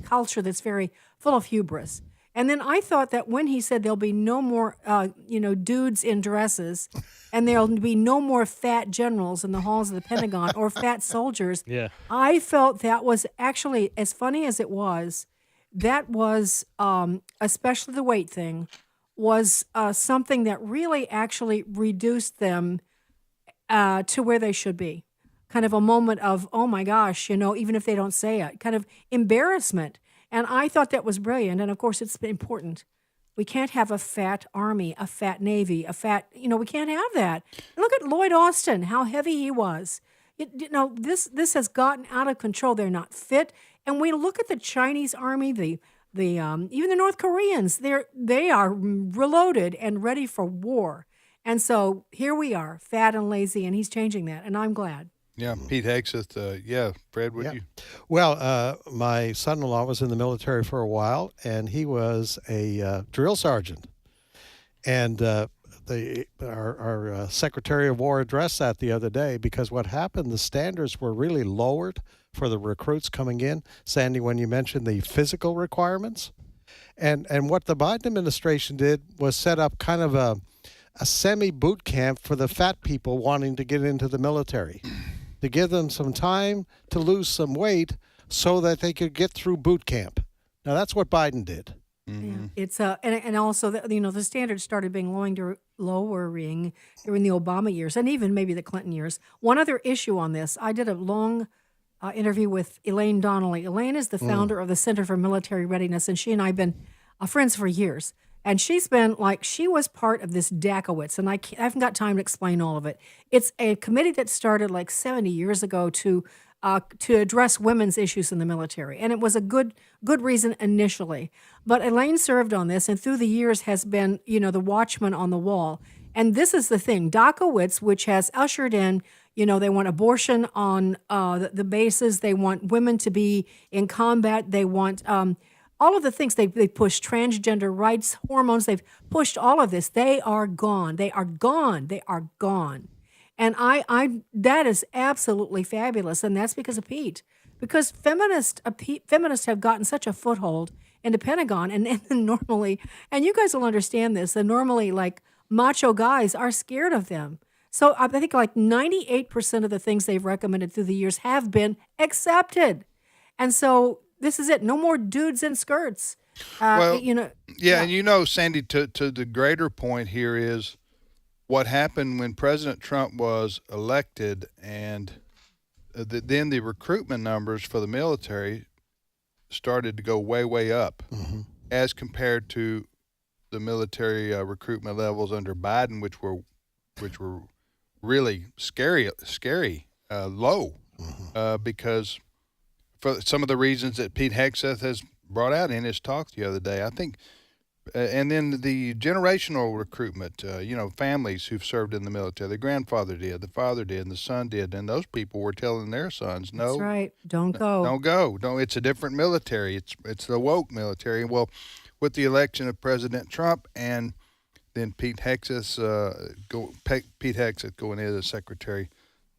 culture that's very full of hubris. And then I thought that when he said there'll be no more, dudes in dresses, and there'll be no more fat generals in the halls of the Pentagon or fat soldiers, I felt that was actually, as funny as it was, that was, especially the weight thing, was something that really actually reduced them to where they should be. Kind of a moment of, oh my gosh, even if they don't say it, kind of embarrassment. And I thought that was brilliant. And of course, it's important. We can't have a fat army, a fat navy, we can't have that. Look at Lloyd Austin, how heavy he was. This has gotten out of control. They're not fit. And we look at the Chinese army, the even the North Koreans, they are reloaded and ready for war. And so here we are, fat and lazy, and he's changing that. And I'm glad. Yeah, Pete Hegseth. Fred, would you? Well, my son-in-law was in the military for a while, and he was a drill sergeant. And our Secretary of War addressed that the other day, because what happened, the standards were really lowered for the recruits coming in. Sandy, when you mentioned the physical requirements, and what the Biden administration did was set up kind of a semi-boot camp for the fat people wanting to get into the military, to give them some time to lose some weight so that they could get through boot camp. Now, that's what Biden did. Yeah. It's and also the standards started being lowering during the Obama years and even maybe the Clinton years. One other issue on this, I did a long interview with Elaine Donnelly. Elaine is the founder of the Center for Military Readiness, and she and I have been friends for years. And she was part of this DACOWITS, and I haven't got time to explain all of it. It's a committee that started like 70 years ago to address women's issues in the military. And it was a good reason initially. But Elaine served on this and through the years has been, the watchman on the wall. And this is the thing, DACOWITS, which has ushered in, they want abortion on the bases. They want women to be in combat. They want all of the things. They push transgender rights, hormones. They've pushed all of this. They are gone. They are gone. They are gone. And that is absolutely fabulous, and that's because of Pete. Because feminists have gotten such a foothold in the Pentagon, and normally, and you guys will understand this, that normally like macho guys are scared of them. So I think like 98% of the things they've recommended through the years have been accepted, and so this is it. No more dudes in skirts. Yeah, and Sandy, to the greater point here is what happened when President Trump was elected, and then the recruitment numbers for the military started to go way, way up as compared to the military recruitment levels under Biden, which were really scary low because for some of the reasons that Pete Hegseth has brought out in his talk the other day. I think and then the generational recruitment, families who've served in the military, the grandfather did, the father did, and the son did, and those people were telling their sons, no. That's right. Don't go. Don't go. No, it's a different military. It's the woke military. Well, with the election of President Trump and then Pete Hegseth going in as Secretary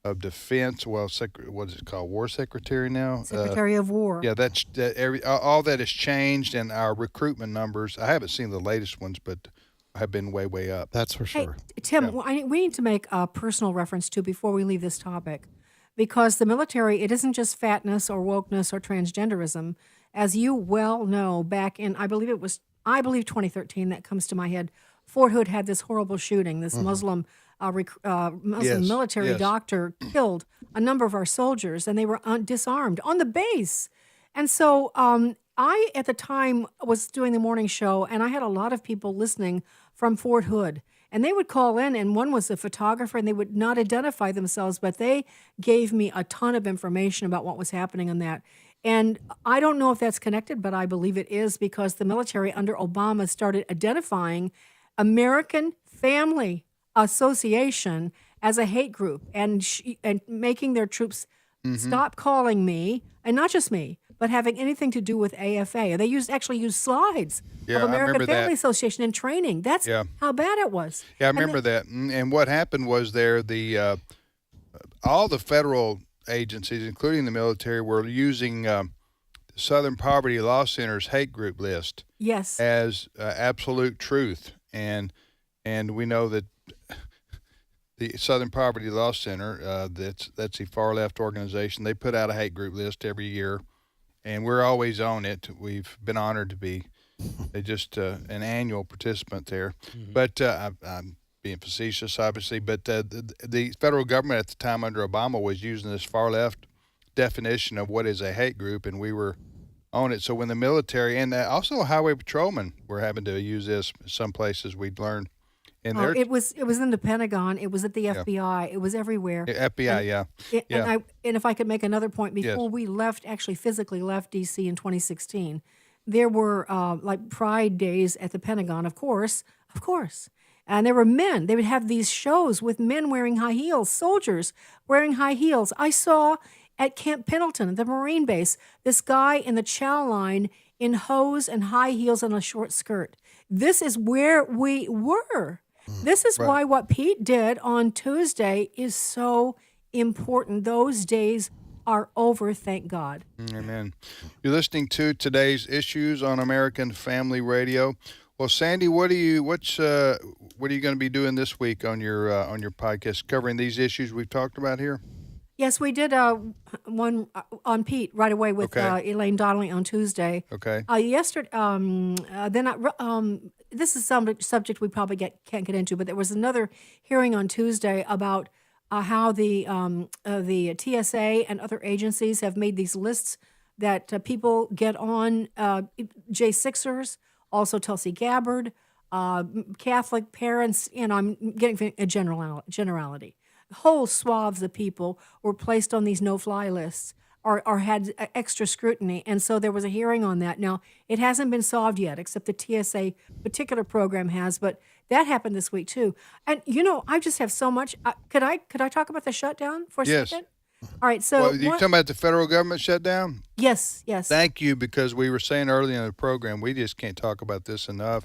of Defense. Well, what is it called? War Secretary now? Secretary of War. Yeah, all that has changed, and our recruitment numbers, I haven't seen the latest ones, but have been way, way up. That's for sure. Hey, Tim, we need to make a personal reference to before we leave this topic, because the military, it isn't just fatness or wokeness or transgenderism. As you well know, back in, I believe 2013, that comes to my head, Fort Hood had this horrible shooting, this Muslim military doctor killed a number of our soldiers, and they were disarmed on the base. And so I, at the time, was doing the morning show, and I had a lot of people listening from Fort Hood. And they would call in, and one was a photographer, and they would not identify themselves, but they gave me a ton of information about what was happening on that. And I don't know if that's connected, but I believe it is, because the military under Obama started identifying American Family Association as a hate group and making their troops stop calling me, and not just me, but having anything to do with AFA. They actually used slides of American Family Association in training. That's how bad it was. Yeah, I remember that. And what happened was all the federal agencies, including the military, were using the Southern Poverty Law Center's hate group list as absolute truth. And we know that the Southern Poverty Law Center, that's the far left organization, they put out a hate group list every year, and we're always on it. We've been honored to be just an annual participant there. But I'm being facetious, obviously, but the federal government at the time under Obama was using this far left definition of what is a hate group, and we were on it. So when the military and also highway patrolmen were having to use this, some places we'd learned. It was in the Pentagon. It was at the FBI. It was everywhere. FBI, and if I could make another point, before we physically left D.C. in 2016, there were like Pride days at the Pentagon, of course. And there were men. They would have these shows with men wearing high heels, soldiers wearing high heels. I saw at Camp Pendleton, the Marine base, this guy in the chow line in hose and high heels and a short skirt. This is where we were. This is why what Pete did on Tuesday is so important. Those days are over, thank God. Amen. You're listening to Today's Issues on American Family Radio. Well, Sandy, what are you going to be doing this week on your podcast, covering these issues we've talked about here? Yes, we did one on Pete right away with Elaine Donnelly on Tuesday. Okay. Yesterday, this is some subject we probably can't get into, but there was another hearing on Tuesday about how the TSA and other agencies have made these lists that people get on J6ers, also Tulsi Gabbard, Catholic parents, I'm getting a generality. Whole swaths of people were placed on these no-fly lists or had extra scrutiny. And so there was a hearing on that. Now, it hasn't been solved yet, except the TSA particular program has, but that happened this week too. And, I just have so much. Could I talk about the shutdown for a second? All right, so... you talking about the federal government shutdown? Yes. Thank you, because we were saying earlier in the program, we just can't talk about this enough.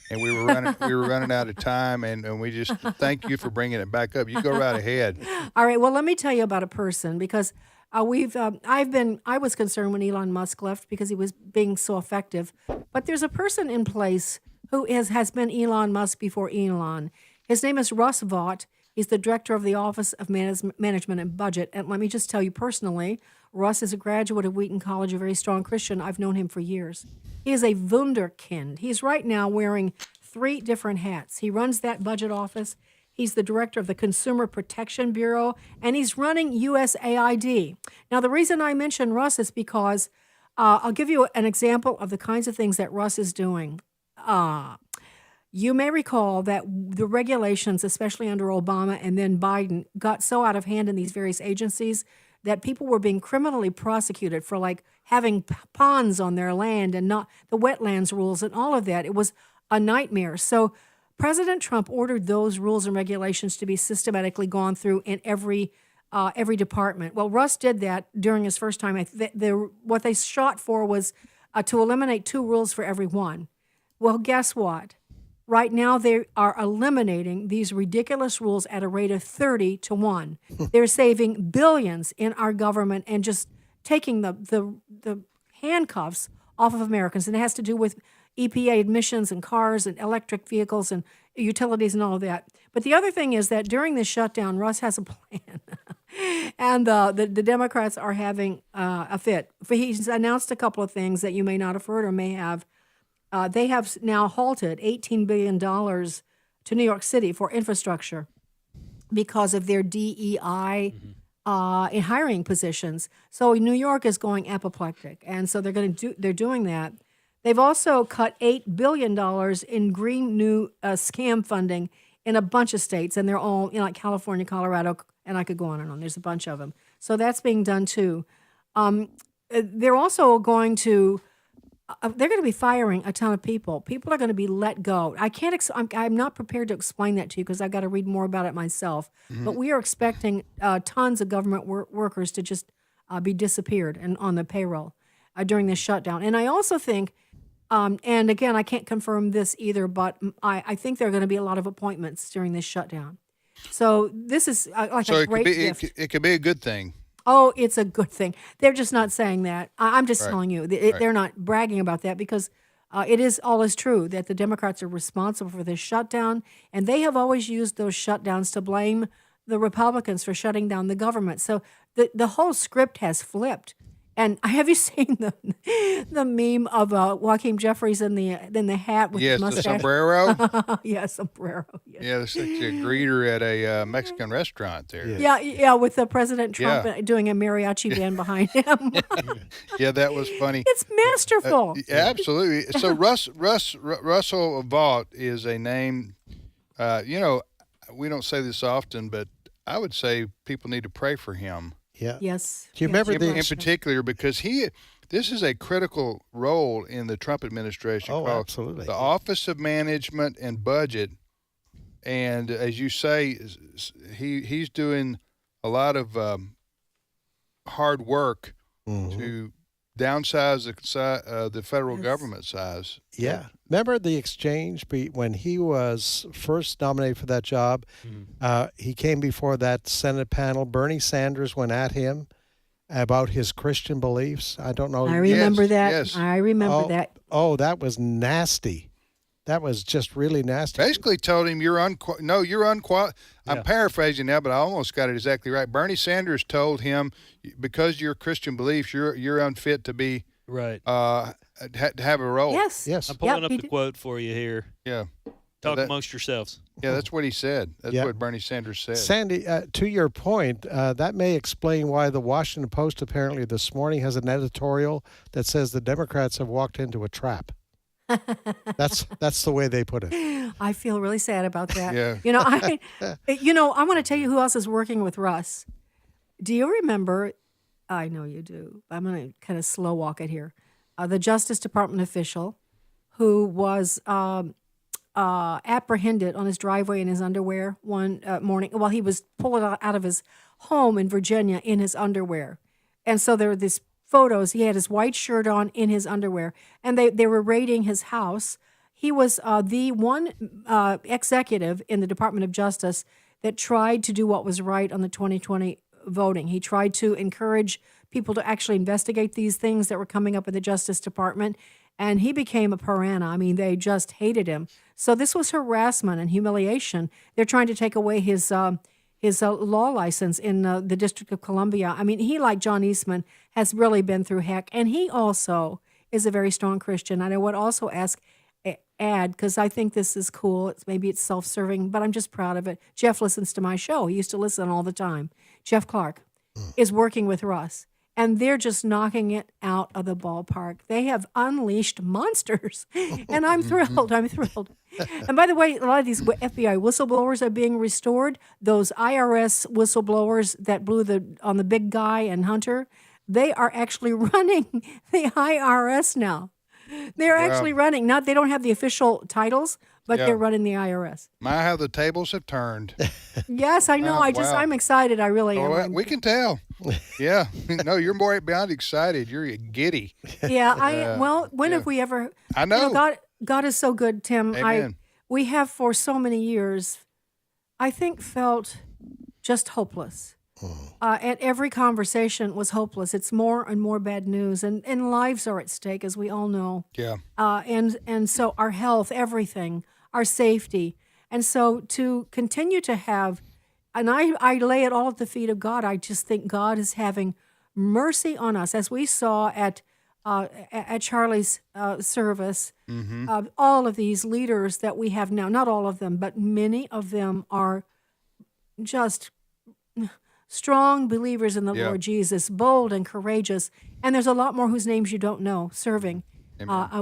And we were running out of time, and we just thank you for bringing it back up. You go right ahead. All right. Well, let me tell you about a person, because I was concerned when Elon Musk left because he was being so effective. But there's a person in place who has been Elon Musk before Elon. His name is Russ Vought. He's the director of the Office of Management and Budget. And let me just tell you personally, Russ is a graduate of Wheaton College, a very strong Christian. I've known him for years. He is a wunderkind. He's right now wearing 3 different hats. He runs that budget office. He's the director of the Consumer Protection Bureau, and he's running USAID. Now, the reason I mention Russ is because I'll give you an example of the kinds of things that Russ is doing. You may recall that the regulations, especially under Obama and then Biden, got so out of hand in these various agencies that people were being criminally prosecuted for having ponds on their land and not the wetlands rules and all of that. It was a nightmare. So President Trump ordered those rules and regulations to be systematically gone through in every department. Well, Russ did that during his first time. What they shot for was to eliminate 2 rules for every one. Well, guess what? Right now, they are eliminating these ridiculous rules at a rate of 30 to 1. They're saving billions in our government and just taking the handcuffs off of Americans. And it has to do with EPA emissions and cars and electric vehicles and utilities and all of that. But the other thing is that during this shutdown, Russ has a plan. And the Democrats are having a fit. He's announced a couple of things that you may not have heard or may have. They have now halted $18 billion to New York City for infrastructure because of their DEI in hiring positions. So New York is going apoplectic, and so they're doing that. They've also cut $8 billion in green new scam funding in a bunch of states, and they're all like California, Colorado, and I could go on and on. There's a bunch of them. So that's being done too. They're also going to. They're going to be firing a ton of people. People are going to be let go. I'm not prepared to explain that to you because I've got to read more about it myself. Mm-hmm. But we are expecting tons of government workers to just be disappeared and on the payroll during this shutdown. And I also think, and again, I can't confirm this either, but I think there are going to be a lot of appointments during this shutdown. So this is a great gift. It could be a good thing. Oh, it's a good thing. They're just not saying that. I'm just telling you. They're not bragging about that because it is true that the Democrats are responsible for this shutdown, and they have always used those shutdowns to blame the Republicans for shutting down the government. So the whole script has flipped. And have you seen the meme of Joaquin Jeffries in the hat with the mustache? The sombrero? Yes, sombrero. Yes. Yeah, it's like a greeter at a Mexican restaurant there. Yeah, with the President Trump doing a mariachi band behind him. Yeah, that was funny. It's masterful. Absolutely. So Russell Vought is a name, we don't say this often, but I would say people need to pray for him. Yeah. Yes. Do you remember in particular because this is a critical role in the Trump administration. Oh, absolutely. The Office of Management and Budget, and as you say, he's doing a lot of hard work to downsize the federal government size. Yeah. Remember the exchange when he was first nominated for that job? He came before that Senate panel. Bernie Sanders went at him about his Christian beliefs. I don't know. I remember that. Yes. I remember that. Oh, that was nasty. That was just really nasty. Basically told him you're unqualified. I'm paraphrasing now, but I almost got it exactly right. Bernie Sanders told him, because of your Christian beliefs, you're unfit to be right. To have a role. Yes. I'm pulling up the quote for you here. Yeah. Talk amongst yourselves. Yeah, that's what he said. That's what Bernie Sanders said. Sandy, to your point, that may explain why the Washington Post apparently this morning has an editorial that says the Democrats have walked into a trap. That's the way they put it. I feel really sad about that. Yeah. I want to tell you who else is working with Russ. Do you remember? I know you do. I'm going to kind of slow walk it here. The Justice Department official who was apprehended on his driveway in his underwear one morning while he was pulling out of his home in Virginia in his underwear. And so there were these photos. He had his white shirt on in his underwear, and they were raiding his house. He was the one executive in the Department of Justice that tried to do what was right on the 2020 voting. He tried to encourage people to actually investigate these things that were coming up in the Justice Department, and he became a piranha. I mean, they just hated him. So this was harassment and humiliation. They're trying to take away his law license in the District of Columbia. I mean, he, like John Eastman, has really been through heck, and he also is a very strong Christian. And I would also add, because I think this is cool, maybe it's self-serving, but I'm just proud of it. Jeff listens to my show. He used to listen all the time. Jeff Clark is working with Russ, and they're just knocking it out of the ballpark. They have unleashed monsters, and I'm thrilled. I'm thrilled. And by the way, a lot of these FBI whistleblowers are being restored. Those IRS whistleblowers that blew on the big guy and Hunter, they are actually running the IRS now. They're actually running. They don't have the official titles, but they're running the IRS. How the tables have turned. Yes, I know. I'm excited. I really am. We can tell. Yeah. No, you're more beyond excited. You're giddy. Yeah. When have we ever? I know. God is so good, Tim. Amen. We have for so many years, I think, felt just hopeless. And every conversation was hopeless. It's more and more bad news, and lives are at stake, as we all know. Yeah. And so our health, everything, our safety. And so to continue to have, and I lay it all at the feet of God. I just think God is having mercy on us, as we saw at Charlie's service. Mm-hmm. All of these leaders that we have now, not all of them, but many of them are just strong believers in the Lord Jesus, bold and courageous. And there's a lot more whose names you don't know serving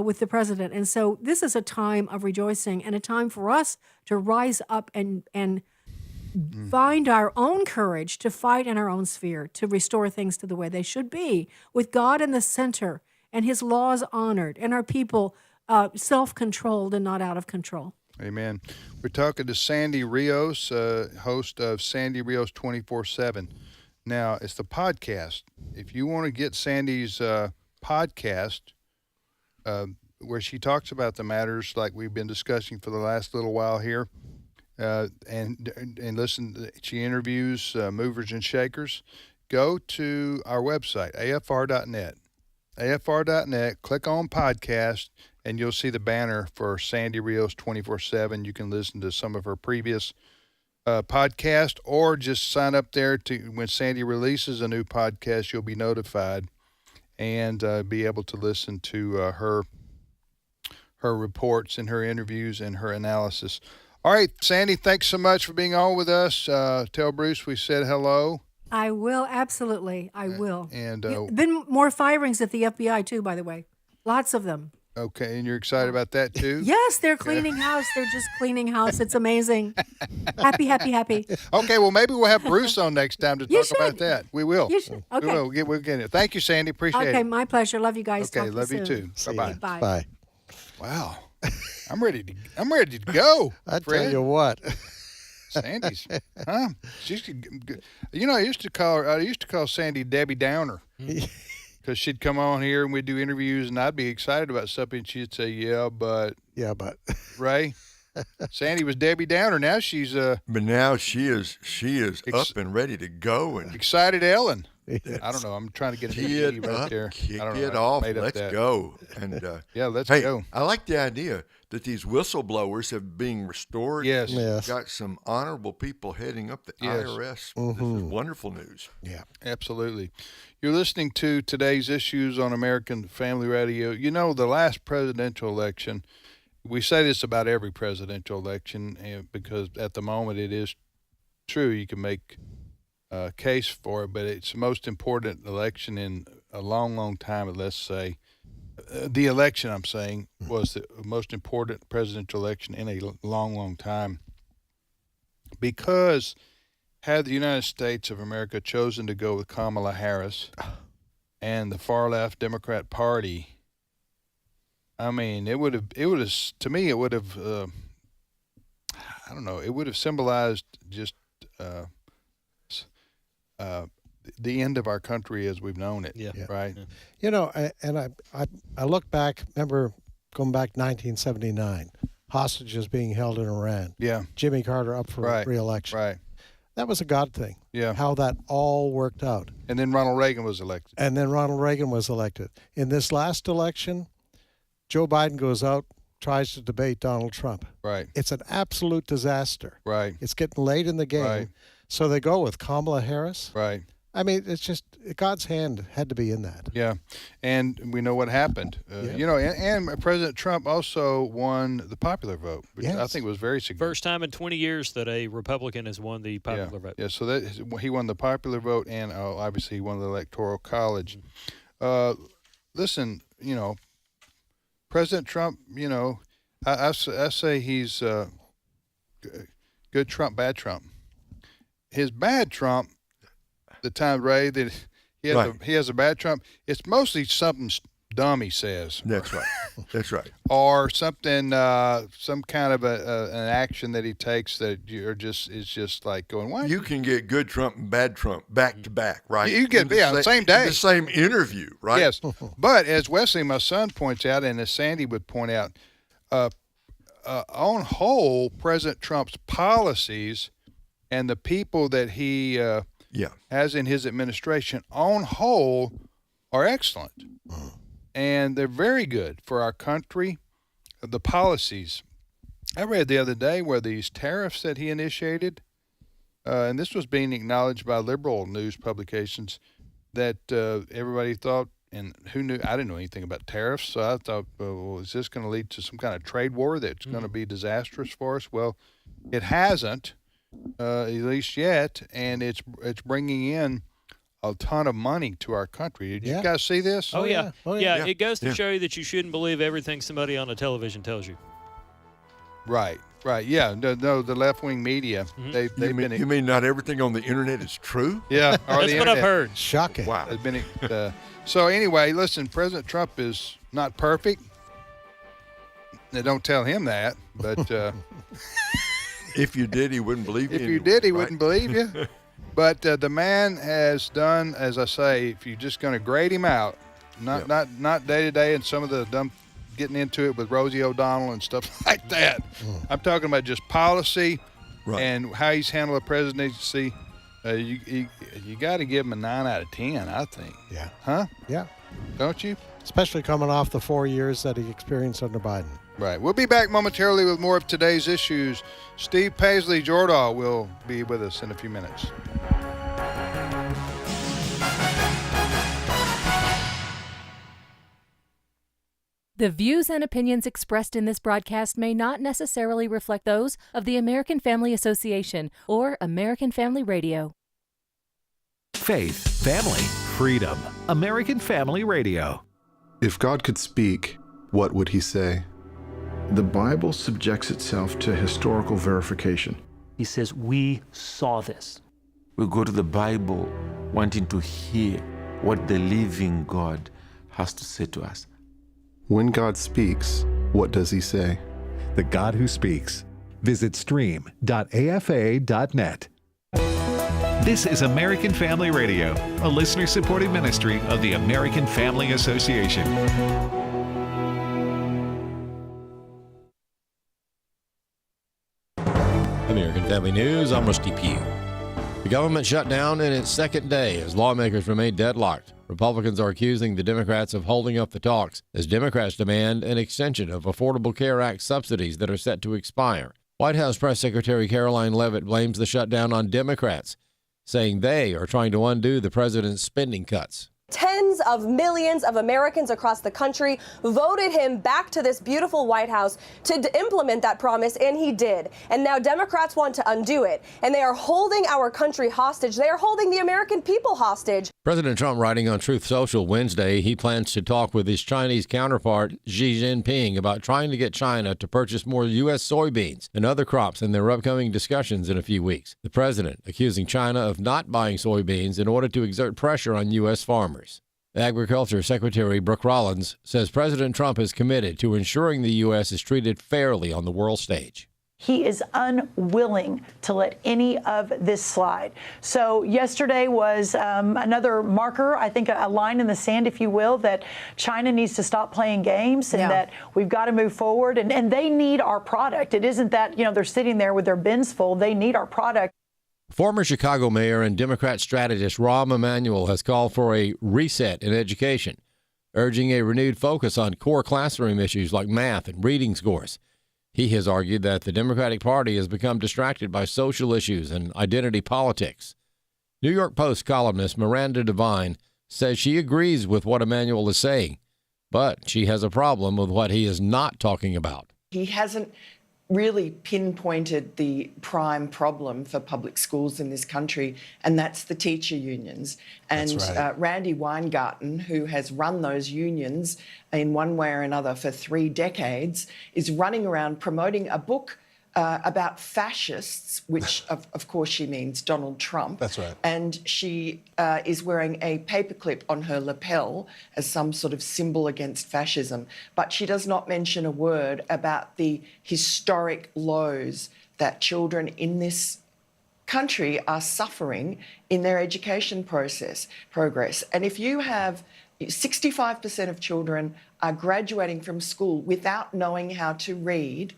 with the president. And so this is a time of rejoicing and a time for us to rise up and find our own courage to fight in our own sphere, to restore things to the way they should be, with God in the center and his laws honored and our people self-controlled and not out of control. Amen. We're talking to Sandy Rios, host of Sandy Rios 24/7. Now, it's the podcast. If you want to get Sandy's podcast, where she talks about the matters like we've been discussing for the last little while here, and listen, she interviews movers and shakers, go to our website, afr.net. afr.net, click on podcast, and you'll see the banner for Sandy Rios 24/7. You can listen to some of her previous podcast, or just sign up there to when Sandy releases a new podcast, you'll be notified and be able to listen to her reports and her interviews and her analysis. All right, Sandy, thanks so much for being on with us. Tell Bruce we said hello. I will, absolutely. I will. And been more firings at the FBI too, by the way. Lots of them. Okay, and you're excited about that too? Yes, they're cleaning house. They're just cleaning house. It's amazing. Happy, happy, happy. Okay, well, maybe we'll have Bruce on next time to talk about that. We will. You should. Okay. We'll get it. Thank you, Sandy. Appreciate it. Okay, my pleasure. Love you guys. Okay, Talk love to you soon. too. Bye-bye. Bye. Bye. Wow. I'm ready to go. I Fred. tell you what. Sandy's, huh? She's, I used to call Sandy Debbie Downer. Because she'd come on here and we'd do interviews, and I'd be excited about something. And she'd say, "Yeah, but Ray." Sandy was Debbie Downer. Now she's but now she is up and ready to go and excited Ellen. I don't know. I'm trying to get it right there. Kick I don't know. it off. Made up Let's that. go. And yeah, let's hey, go. I like the idea that these whistleblowers have been restored. Yes. Got some honorable people heading up the IRS. This is wonderful news. Yeah, absolutely. You're listening to Today's Issues on American Family Radio. You know, the last presidential election, we say this about every presidential election because at the moment it is true. You can make a case for it, but it's the most important election in a long, long time. Let's say the election I'm saying was the most important presidential election in a long, long time, because had the United States of America chosen to go with Kamala Harris and the far left Democrat Party, I mean, it would have, to me, it would have, I don't know, it would have symbolized just the end of our country as we've known it. Yeah. Right. Yeah. You know, I look back, remember going back 1979, hostages being held in Iran. Yeah. Jimmy Carter up for re-election. Right. That was a God thing. Yeah. How that all worked out. And then Ronald Reagan was elected. In this last election, Joe Biden goes out, tries to debate Donald Trump. Right. It's an absolute disaster. Right. It's getting late in the game. Right. So they go with Kamala Harris. Right. I mean, it's just God's hand had to be in that. Yeah, and we know what happened. You know, and President Trump also won the popular vote, which I think was very significant. First time in 20 years that a Republican has won the popular vote. Yeah, so that he won the popular vote, and obviously he won the Electoral College. Listen, you know, President Trump, you know, I say he's good Trump, bad Trump. His bad Trump, the time, Ray, that he has a bad Trump, it's mostly something dumb he says. That's right. That's right. Or something, some kind of an action that he takes that is just like going, what? You can get good Trump and bad Trump back to back, right? You get, the same day. The same interview, right? Yes. But as Wesley, my son, points out, and as Sandy would point out, on whole, President Trump's policies and the people that he has in his administration, on whole, are excellent. And they're very good for our country, the policies. I read the other day where these tariffs that he initiated, and this was being acknowledged by liberal news publications, that everybody thought, and who knew? I didn't know anything about tariffs, so I thought, well, is this going to lead to some kind of trade war that's going to be disastrous for us? Well, it hasn't. At least yet, and it's bringing in a ton of money to our country. Did you guys see this? Oh, yeah. It goes to show you that you shouldn't believe everything somebody on the television tells you. Right. Yeah. No, the left-wing media. You mean not everything on the internet is true? Yeah. That's what I've heard. Shocking. Wow. So anyway, listen, President Trump is not perfect. They don't tell him that, but... If you did, he wouldn't believe you. If you did, he wouldn't believe you. But the man has done, as I say, if you're just going to grade him out, not day to day and some of the dumb getting into it with Rosie O'Donnell and stuff like that. I'm talking about just policy and how he's handled the presidency. You got to give him a 9 out of 10, I think. Yeah. Huh? Yeah. Don't you? Especially coming off the 4 years that he experienced under Biden. Right. We'll be back momentarily with more of Today's Issues. Steve Paisley Jordahl will be with us in a few minutes. The views and opinions expressed in this broadcast may not necessarily reflect those of the American Family Association or American Family Radio. Faith, family, freedom. American Family Radio. If God could speak, what would he say? The Bible subjects itself to historical verification. He says, we saw this. We go to the Bible wanting to hear what the living God has to say to us. When God speaks, what does he say? The God who speaks. Visit stream.afa.net. This is American Family Radio, a listener-supported ministry of the American Family Association. American Family News, I'm Rusty Pugh. The government shut down in its second day as lawmakers remain deadlocked. Republicans are accusing the Democrats of holding up the talks as Democrats demand an extension of Affordable Care Act subsidies that are set to expire. White House Press Secretary Caroline Leavitt blames the shutdown on Democrats, saying they are trying to undo the president's spending cuts. Tens of millions of Americans across the country voted him back to this beautiful White House to implement that promise, and he did. And now Democrats want to undo it, and they are holding our country hostage. They are holding the American people hostage. President Trump writing on Truth Social Wednesday he plans to talk with his Chinese counterpart Xi Jinping about trying to get China to purchase more U.S. soybeans and other crops in their upcoming discussions in a few weeks. The president accusing China of not buying soybeans in order to exert pressure on U.S. farmers. Agriculture Secretary Brooke Rollins says President Trump is committed to ensuring the U.S. is treated fairly on the world stage. He is unwilling to let any of this slide. So yesterday was another marker, I think a line in the sand, if you will, that China needs to stop playing games and that we've got to move forward. And they need our product. It isn't that, they're sitting there with their bins full. They need our product. Former Chicago mayor and Democrat strategist Rahm Emanuel has called for a reset in education, urging a renewed focus on core classroom issues like math and reading scores. He has argued that the Democratic Party has become distracted by social issues and identity politics. New York Post columnist Miranda Devine says she agrees with what Emanuel is saying, but she has a problem with what he is not talking about. He hasn't really pinpointed the prime problem for public schools in this country, and that's the teacher unions. And Randy Weingarten, who has run those unions in one way or another for 3 decades, is running around promoting a book about fascists, which of course she means Donald Trump. That's right. And she is wearing a paperclip on her lapel as some sort of symbol against fascism. But she does not mention a word about the historic lows that children in this country are suffering in their education progress. And if you have 65% of children are graduating from school without knowing how to read,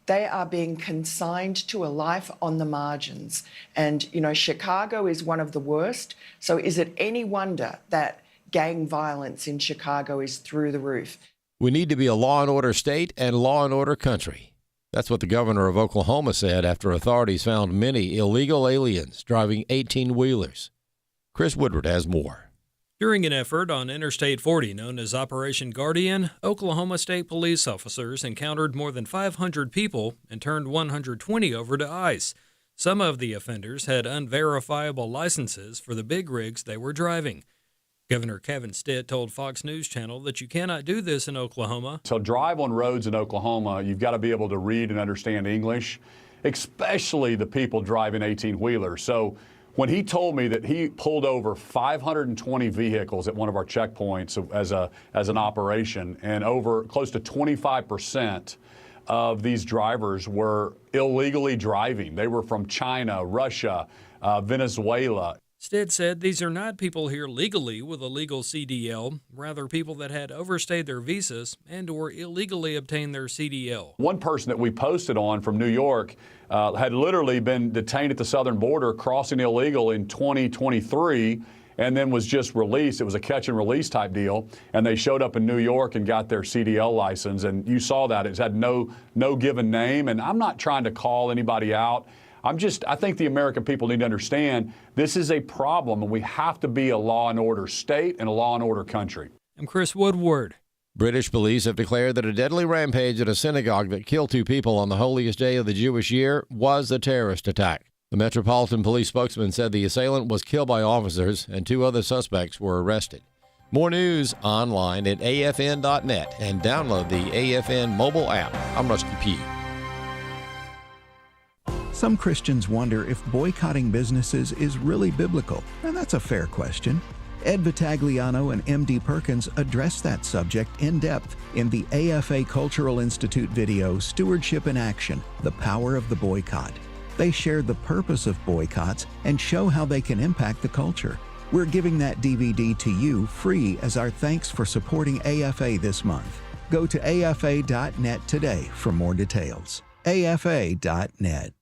they are being consigned to a life on the margins. And, Chicago is one of the worst. So is it any wonder that gang violence in Chicago is through the roof? We need to be a law and order state and law and order country. That's what the governor of Oklahoma said after authorities found many illegal aliens driving 18-wheelers. Chris Woodward has more. During an effort on Interstate 40 known as Operation Guardian, Oklahoma State police officers encountered more than 500 people and turned 120 over to ICE. Some of the offenders had unverifiable licenses for the big rigs they were driving. Governor Kevin Stitt told Fox News Channel that you cannot do this in Oklahoma. To drive on roads in Oklahoma, you've got to be able to read and understand English, especially the people driving 18-wheelers. So when he told me that he pulled over 520 vehicles at one of our checkpoints as an operation, and over close to 25% of these drivers were illegally driving. They were from China, Russia, Venezuela. Stitt said these are not people here legally with a legal CDL, rather people that had overstayed their visas and or illegally obtained their CDL. One person that we posted on from New York had literally been detained at the southern border, crossing illegal in 2023, and then was just released. It was a catch and release type deal, and they showed up in New York and got their CDL license, and you saw that. It had no given name, and I'm not trying to call anybody out. I think the American people need to understand this is a problem, and we have to be a law and order state and a law and order country. I'm Chris Woodward. British police have declared that a deadly rampage at a synagogue that killed 2 people on the holiest day of the Jewish year was a terrorist attack. The Metropolitan Police spokesman said the assailant was killed by officers and 2 other suspects were arrested. More news online at afn.net and download the AFN mobile app. I'm Rusty Pugh. Some Christians wonder if boycotting businesses is really biblical, and that's a fair question. Ed Vitagliano and M.D. Perkins address that subject in depth in the AFA Cultural Institute video, Stewardship in Action, The Power of the Boycott. They share the purpose of boycotts and show how they can impact the culture. We're giving that DVD to you free as our thanks for supporting AFA this month. Go to afa.net today for more details. afa.net.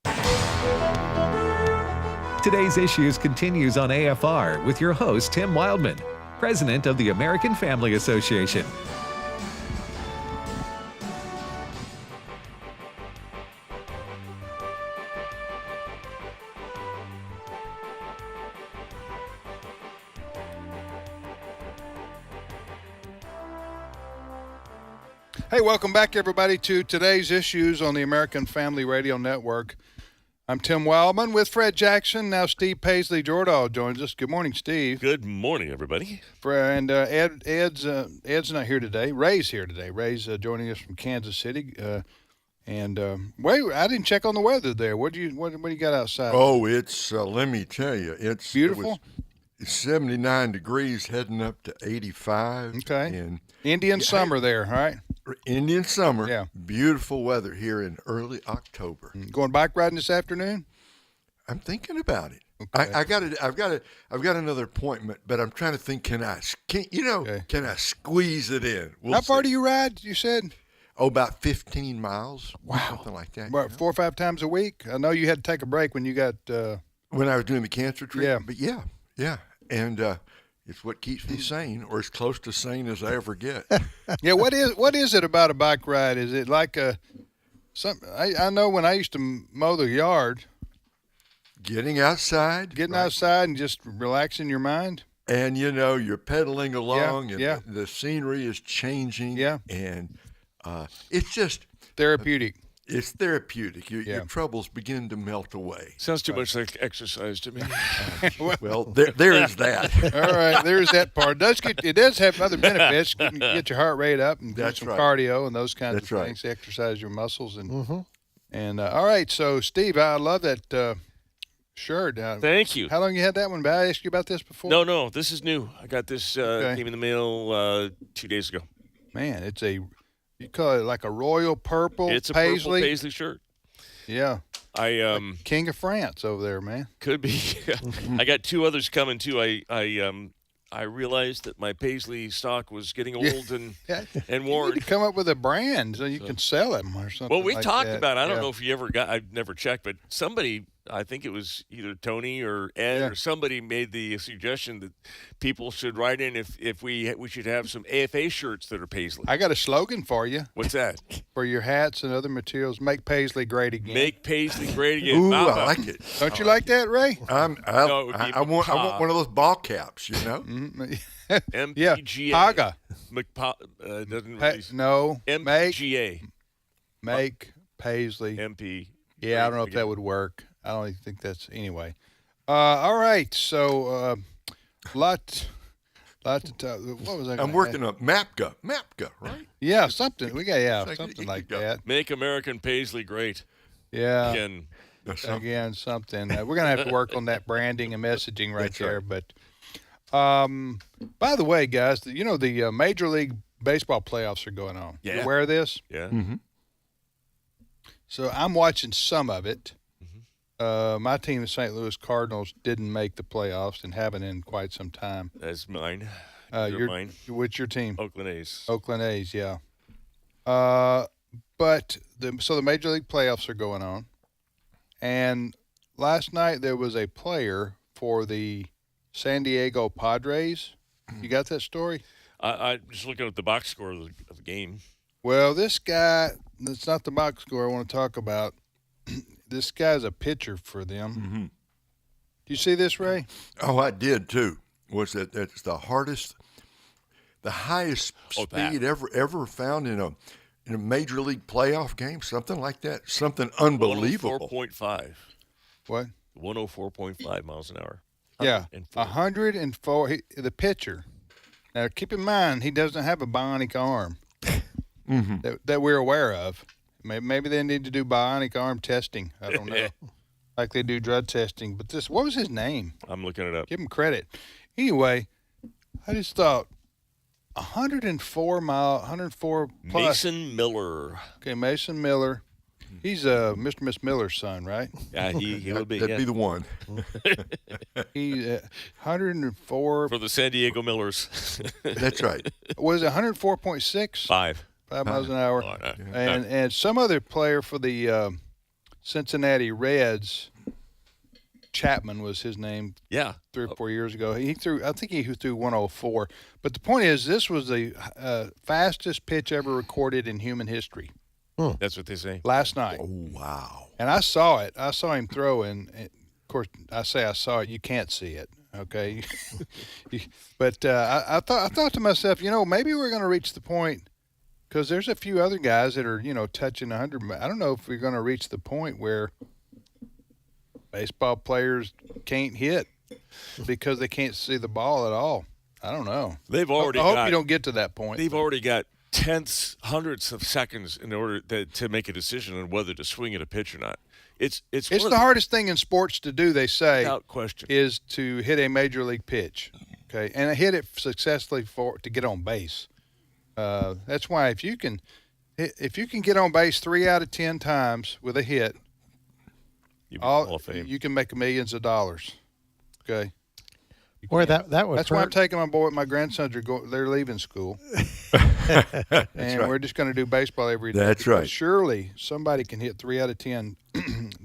Today's Issues continues on AFR with your host, Tim Wildmon, President of the American Family Association. Hey, welcome back, everybody, to Today's Issues on the American Family Radio Network. I'm Tim Wildmon with Fred Jackson. Now Steve Paisley-Jordahl joins us. Good morning, Steve. Good morning, everybody. And Ed's not here today. Ray's here today. Ray's joining us from Kansas City. Wait, I didn't check on the weather there. What do you got outside? Oh, it's let me tell you, it's beautiful. It's 79 degrees, heading up to 85. Okay. And Indian summer there, right? Indian summer. Yeah. Beautiful weather here in early October. Going bike riding this afternoon? I'm thinking about it. Okay. I've got another appointment, but I'm trying to think. Can I squeeze it in? How far do you ride? You said. Oh, about 15 miles. Wow. Something like that. What, 4 or 5 times a week? I know you had to take a break when you got. When I was doing the cancer treatment. Yeah. But yeah, and it's what keeps me sane, or as close to sane as I ever get. Yeah. What is it about a bike ride? Is it like I know when I used to mow the yard. Getting outside and just relaxing your mind. And, you're pedaling along, yeah. and the scenery is changing. Yeah. And it's just therapeutic. It's therapeutic. Your troubles begin to melt away. Sounds too much like exercise to me. Well, there is that. All right, there's that part. It does have other benefits. You can get your heart rate up and do some cardio and those kinds of things. Exercise your muscles and all right. So, Steve, I love that shirt. Thank you. How long you had that one? Did I ask you about this before? No, this is new. I got this came in the mail 2 days ago. Man, it's you call it like a royal purple It's a paisley? purple paisley shirt. Yeah. I King of France over there, man. Could be. I got 2 others coming too. I realized that my paisley stock was getting old and worn. You need to come up with a brand so you can sell them or something. Well, we like talked that. about it. I don't know if you ever got. I've never checked, but somebody. I think it was either Tony or Ed or somebody made the suggestion that people should write in if we should have some AFA shirts that are paisley. I got a slogan for you. What's that? For your hats and other materials, make paisley great again. Make paisley great again. Ooh, I like it. Don't you like that, Ray? I want one of those ball caps, MPGA. Haga. Doesn't really no. MPGA. Make paisley. MP. Yeah, I don't know if that would work. I don't even think that's anyway. All right, so lot to talk. What was I? I'm working on MAPGA, right? Yeah, something. We got something like that. Make American paisley great. Yeah. Again, something. We're gonna have to work on that branding and messaging right there. But by the way, guys, the Major League Baseball playoffs are going on. Yeah. You aware of this? Yeah. Mm-hmm. So I'm watching some of it. My team, the St. Louis Cardinals, didn't make the playoffs and haven't in quite some time. That's mine. Mine. What's your team? Oakland A's. Oakland A's, yeah. But the Major League playoffs are going on, and last night there was a player for the San Diego Padres. You got that story? I'm just looking at the box score of the game. Well, this guy, that's not the box score I want to talk about. This guy's a pitcher for them. Mm-hmm. Do you see this, Ray? Oh, I did too. That's the highest speed ever found in a major league playoff game, something like that, something unbelievable. 104.5. What? 104.5 miles an hour. Yeah, 104. The pitcher. Now, keep in mind, he doesn't have a bionic arm that we're aware of. Maybe they need to do bionic arm testing. I don't know. Like they do drug testing. But what was his name? I'm looking it up. Give him credit. Anyway, I just thought 104 plus. Mason Miller. Okay, Mason Miller. He's Mr. Miss Miller's son, right? Yeah, he would be. That'd be the one. He 104 for the San Diego Millers. That's right. Was it 104.6? 5 miles an hour. And some other player for the Cincinnati Reds, Chapman was his name. Yeah, 3 or 4 years ago. I think he threw 104. But the point is, this was the fastest pitch ever recorded in human history. That's what they say. Last night. Oh, wow. And I saw it. I saw him throw, and of course, I say I saw it. You can't see it, okay? But I thought to myself, maybe we're going to reach the point, because there's a few other guys that are, touching 100. I don't know if we're going to reach the point where baseball players can't hit because they can't see the ball at all. I don't know. I hope you don't get to that point. They've already got tenths, hundredths of seconds in order to make a decision on whether to swing at a pitch or not. It's the hardest thing in sports to do, they say, without question, is to hit a major league pitch, okay, and hit it successfully to get on base. That's why if you can get on base 3 out of 10 times with a hit, you can make millions of dollars. Okay. Or that would. That's why I'm taking my boy. My grandsons they're leaving school, and we're just going to do baseball every day. That's right. Surely somebody can hit 3 out of 10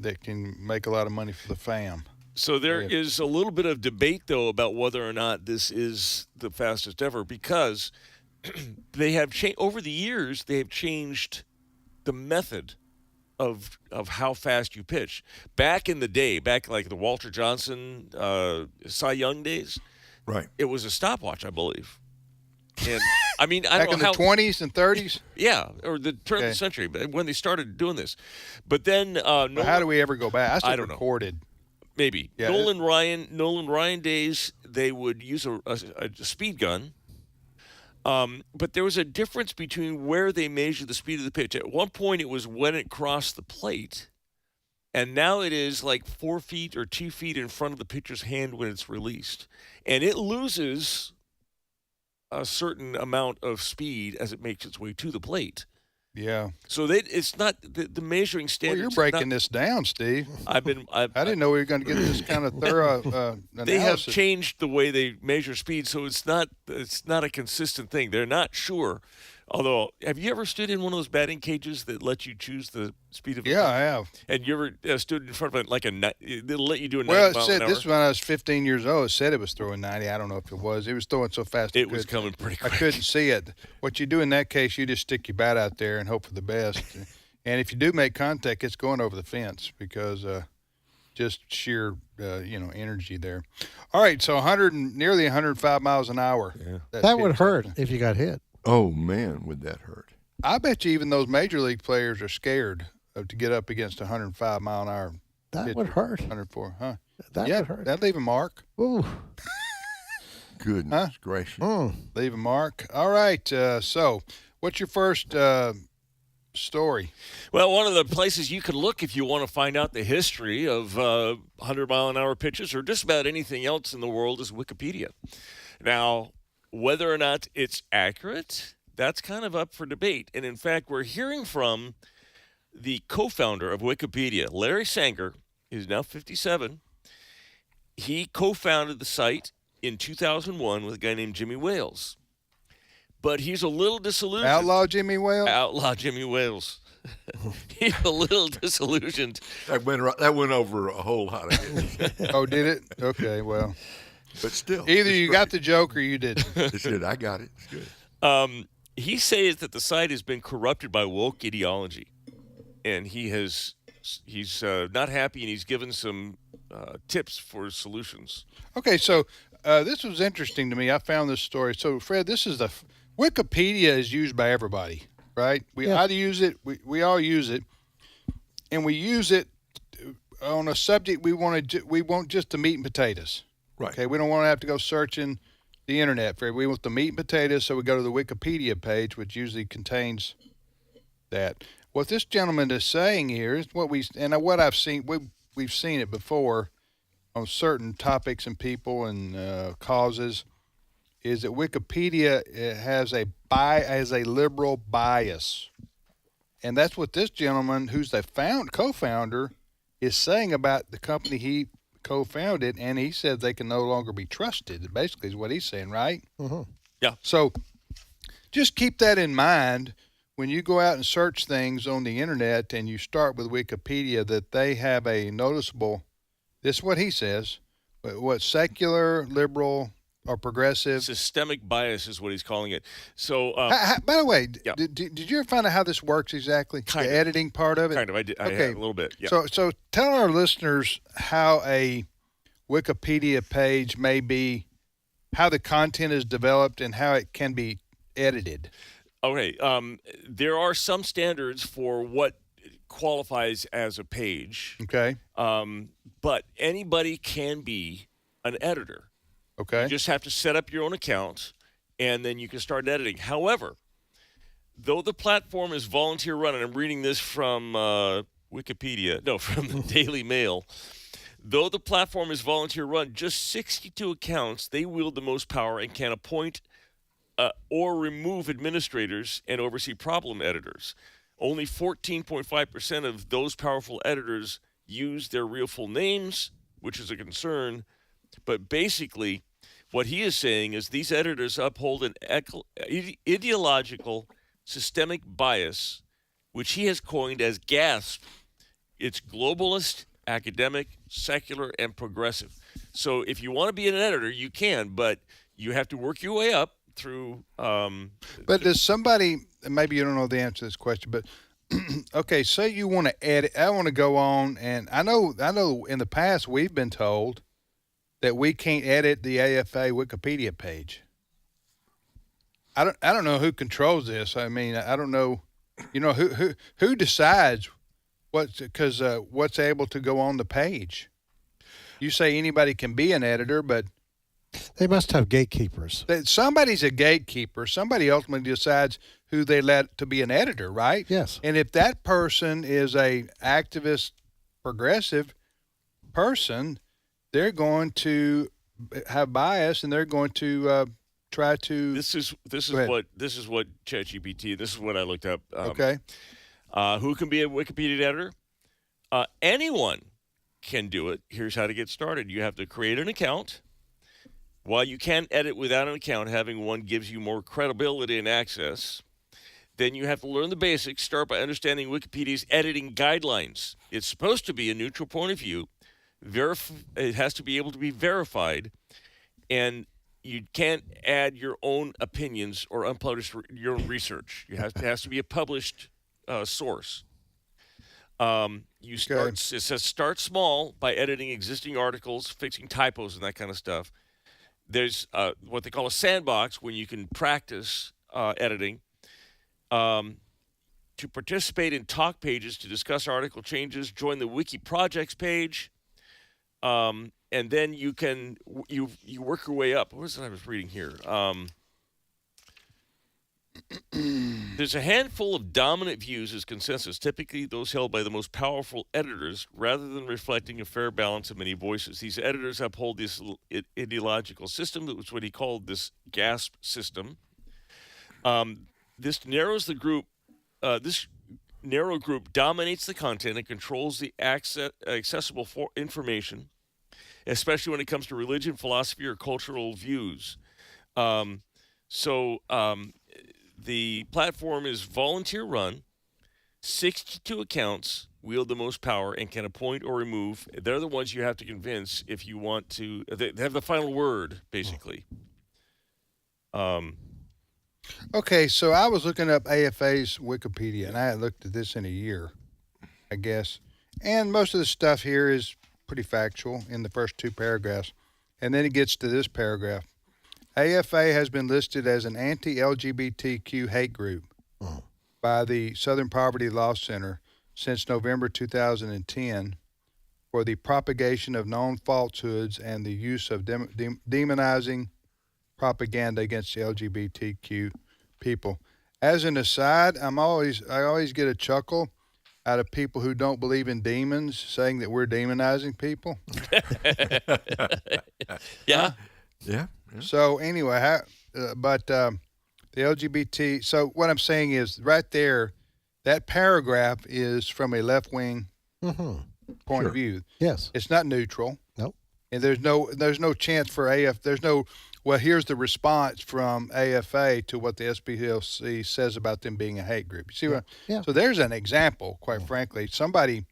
that can make a lot of money for the fam. So there is a little bit of debate, though, about whether or not this is the fastest ever, because they have changed over the years. They have changed the method of how fast you pitch. Back in the day, back like the Walter Johnson Cy Young days, right? It was a stopwatch, I believe. And I mean, I don't know, in the 20s and 30s. Yeah, or the turn of the century, when they started doing this. But then, how do we ever go back? I don't recorded. know. Maybe Nolan Ryan days, they would use a speed gun. But there was a difference between where they measured the speed of the pitch. At one point, it was when it crossed the plate, and now it is like 4 feet or 2 feet in front of the pitcher's hand when it's released. And it loses a certain amount of speed as it makes its way to the plate. Yeah. So it's not the measuring standards. Well, you're breaking this down, Steve. I didn't know we were going to get this kind of thorough analysis. They have changed the way they measure speed, so it's not a consistent thing. They're not sure. Although, have you ever stood in one of those batting cages that let you choose the speed of it? Yeah, I have. And you ever stood in front of it they'll let you do a 90 mile an hour? This was when I was 15 years old. It said it was throwing 90. I don't know if it was. It was throwing so fast. It was coming pretty quick. I couldn't see it. What you do in that case, you just stick your bat out there and hope for the best. And if you do make contact, it's going over the fence because just sheer, energy there. All right, so nearly 105 miles an hour. Yeah. That would hurt if you got hit. Oh, man, would that hurt. I bet you even those major league players are scared to get up against 105 mile an hour. That would hurt. 104, huh? That would hurt. That'd leave a mark. Ooh. Goodness gracious. Leave a mark. All right. So what's your first story? Well, one of the places you could look if you want to find out the history of 100-mile-an-hour pitches or just about anything else in the world is Wikipedia. Now, whether or not it's accurate, that's kind of up for debate. And in fact, we're hearing from the co-founder of Wikipedia, Larry Sanger, who's now 57. He co-founded the site in 2001 with a guy named Jimmy Wales. But he's a little disillusioned. Outlaw Jimmy Wales? Outlaw Jimmy Wales. He's a little disillusioned. That went over a whole lot of it. Oh, did it? Okay, well. But still. Either you got the joke or you didn't. It's good. I got it. It's good. He says that the site has been corrupted by woke ideology. And he's not happy, and he's given some tips for solutions. Okay, so this was interesting to me. I found this story. So, Fred, this is Wikipedia is used by everybody, right? We either use it, we all use it, and we use it on a subject we want just the meat and potatoes. Right. Okay, we don't want to have to go searching the internet for it. We want the meat and potatoes, so we go to the Wikipedia page, which usually contains that. What this gentleman is saying here is what I've seen. We've seen it before on certain topics and people and causes. Is that Wikipedia has a liberal bias. And that's what this gentleman, who's the co-founder, is saying about the company he co-founded, and he said they can no longer be trusted. Basically, is what he's saying, right? Mm-hmm. Yeah. So just keep that in mind when you go out and search things on the internet, and you start with Wikipedia, that they have a noticeable. This is what he says. What secular, liberal, or progressive? Systemic bias is what he's calling it. So, by the way, did you ever find out how this works exactly? The editing part of it? Kind of. I did. I had a little bit. Yeah. So tell our listeners how a Wikipedia page may be, how the content is developed, and how it can be edited. Okay. There are some standards for what qualifies as a page. Okay. But anybody can be an editor. Okay. You just have to set up your own account, and then you can start editing. However, though the platform is volunteer run, and I'm reading this from Wikipedia, no, from the Daily Mail. Though the platform is volunteer run, just 62 accounts, they wield the most power and can appoint or remove administrators and oversee problem editors. Only 14.5% of those powerful editors use their real full names, which is a concern. But basically, what he is saying is these editors uphold an ideological systemic bias, which he has coined as GASP. It's globalist, academic, secular, and progressive. So if you want to be an editor, you can, but you have to work your way up through. But does somebody, maybe you don't know the answer to this question, but okay, say you want to edit. I want to go on, and I know in the past we've been told that we can't edit the AFA Wikipedia page. I don't know who controls this. I mean, I don't know, who decides what's able to go on the page. You say anybody can be an editor, but they must have gatekeepers. Somebody's a gatekeeper. Somebody ultimately decides who they let to be an editor, right? Yes. And if that person is a activist, progressive person, they're going to have bias, and they're going to try to. This is what ChatGPT. This is what I looked up. Okay. Who can be a Wikipedia editor? Anyone can do it. Here's how to get started. You have to create an account. While you can edit without an account, having one gives you more credibility and access. Then you have to learn the basics. Start by understanding Wikipedia's editing guidelines. It's supposed to be a neutral point of view. It has to be able to be verified, and you can't add your own opinions or unpublished your own research. It has to be a published source. It says start small by editing existing articles, fixing typos, and that kind of stuff. There's what they call a sandbox when you can practice editing. To participate in talk pages to discuss article changes, join the Wiki Projects page. And then you work your way up. What was it I was reading here? There's a handful of dominant views as consensus, typically those held by the most powerful editors, rather than reflecting a fair balance of many voices. These editors uphold this ideological system. That was what he called this GASP system. This narrows the group. This narrow group dominates the content and controls the accessible for information, especially when it comes to religion, philosophy, or cultural views. The platform is volunteer run. 62 accounts wield the most power and can appoint or remove. They're the ones you have to convince if you want to. They have the final word, basically. Okay, so I was looking up AFA's Wikipedia, and I hadn't looked at this in a year, I guess. And most of the stuff here is pretty factual in the first two paragraphs. And then it gets to this paragraph. AFA has been listed as an anti-LGBTQ hate group by the Southern Poverty Law Center since November 2010 for the propagation of known falsehoods and the use of demonizing propaganda against the LGBTQ people. As an aside, I always get a chuckle out of people who don't believe in demons saying that we're demonizing people. Yeah. So anyway, the LGBT. So what I'm saying is, right there, that paragraph is from a left-wing point of view. Yes. It's not neutral. Nope. And there's no chance for well, here's the response from AFA to what the SPLC says about them being a hate group. You see what? Yeah. So there's an example, quite frankly. Somebody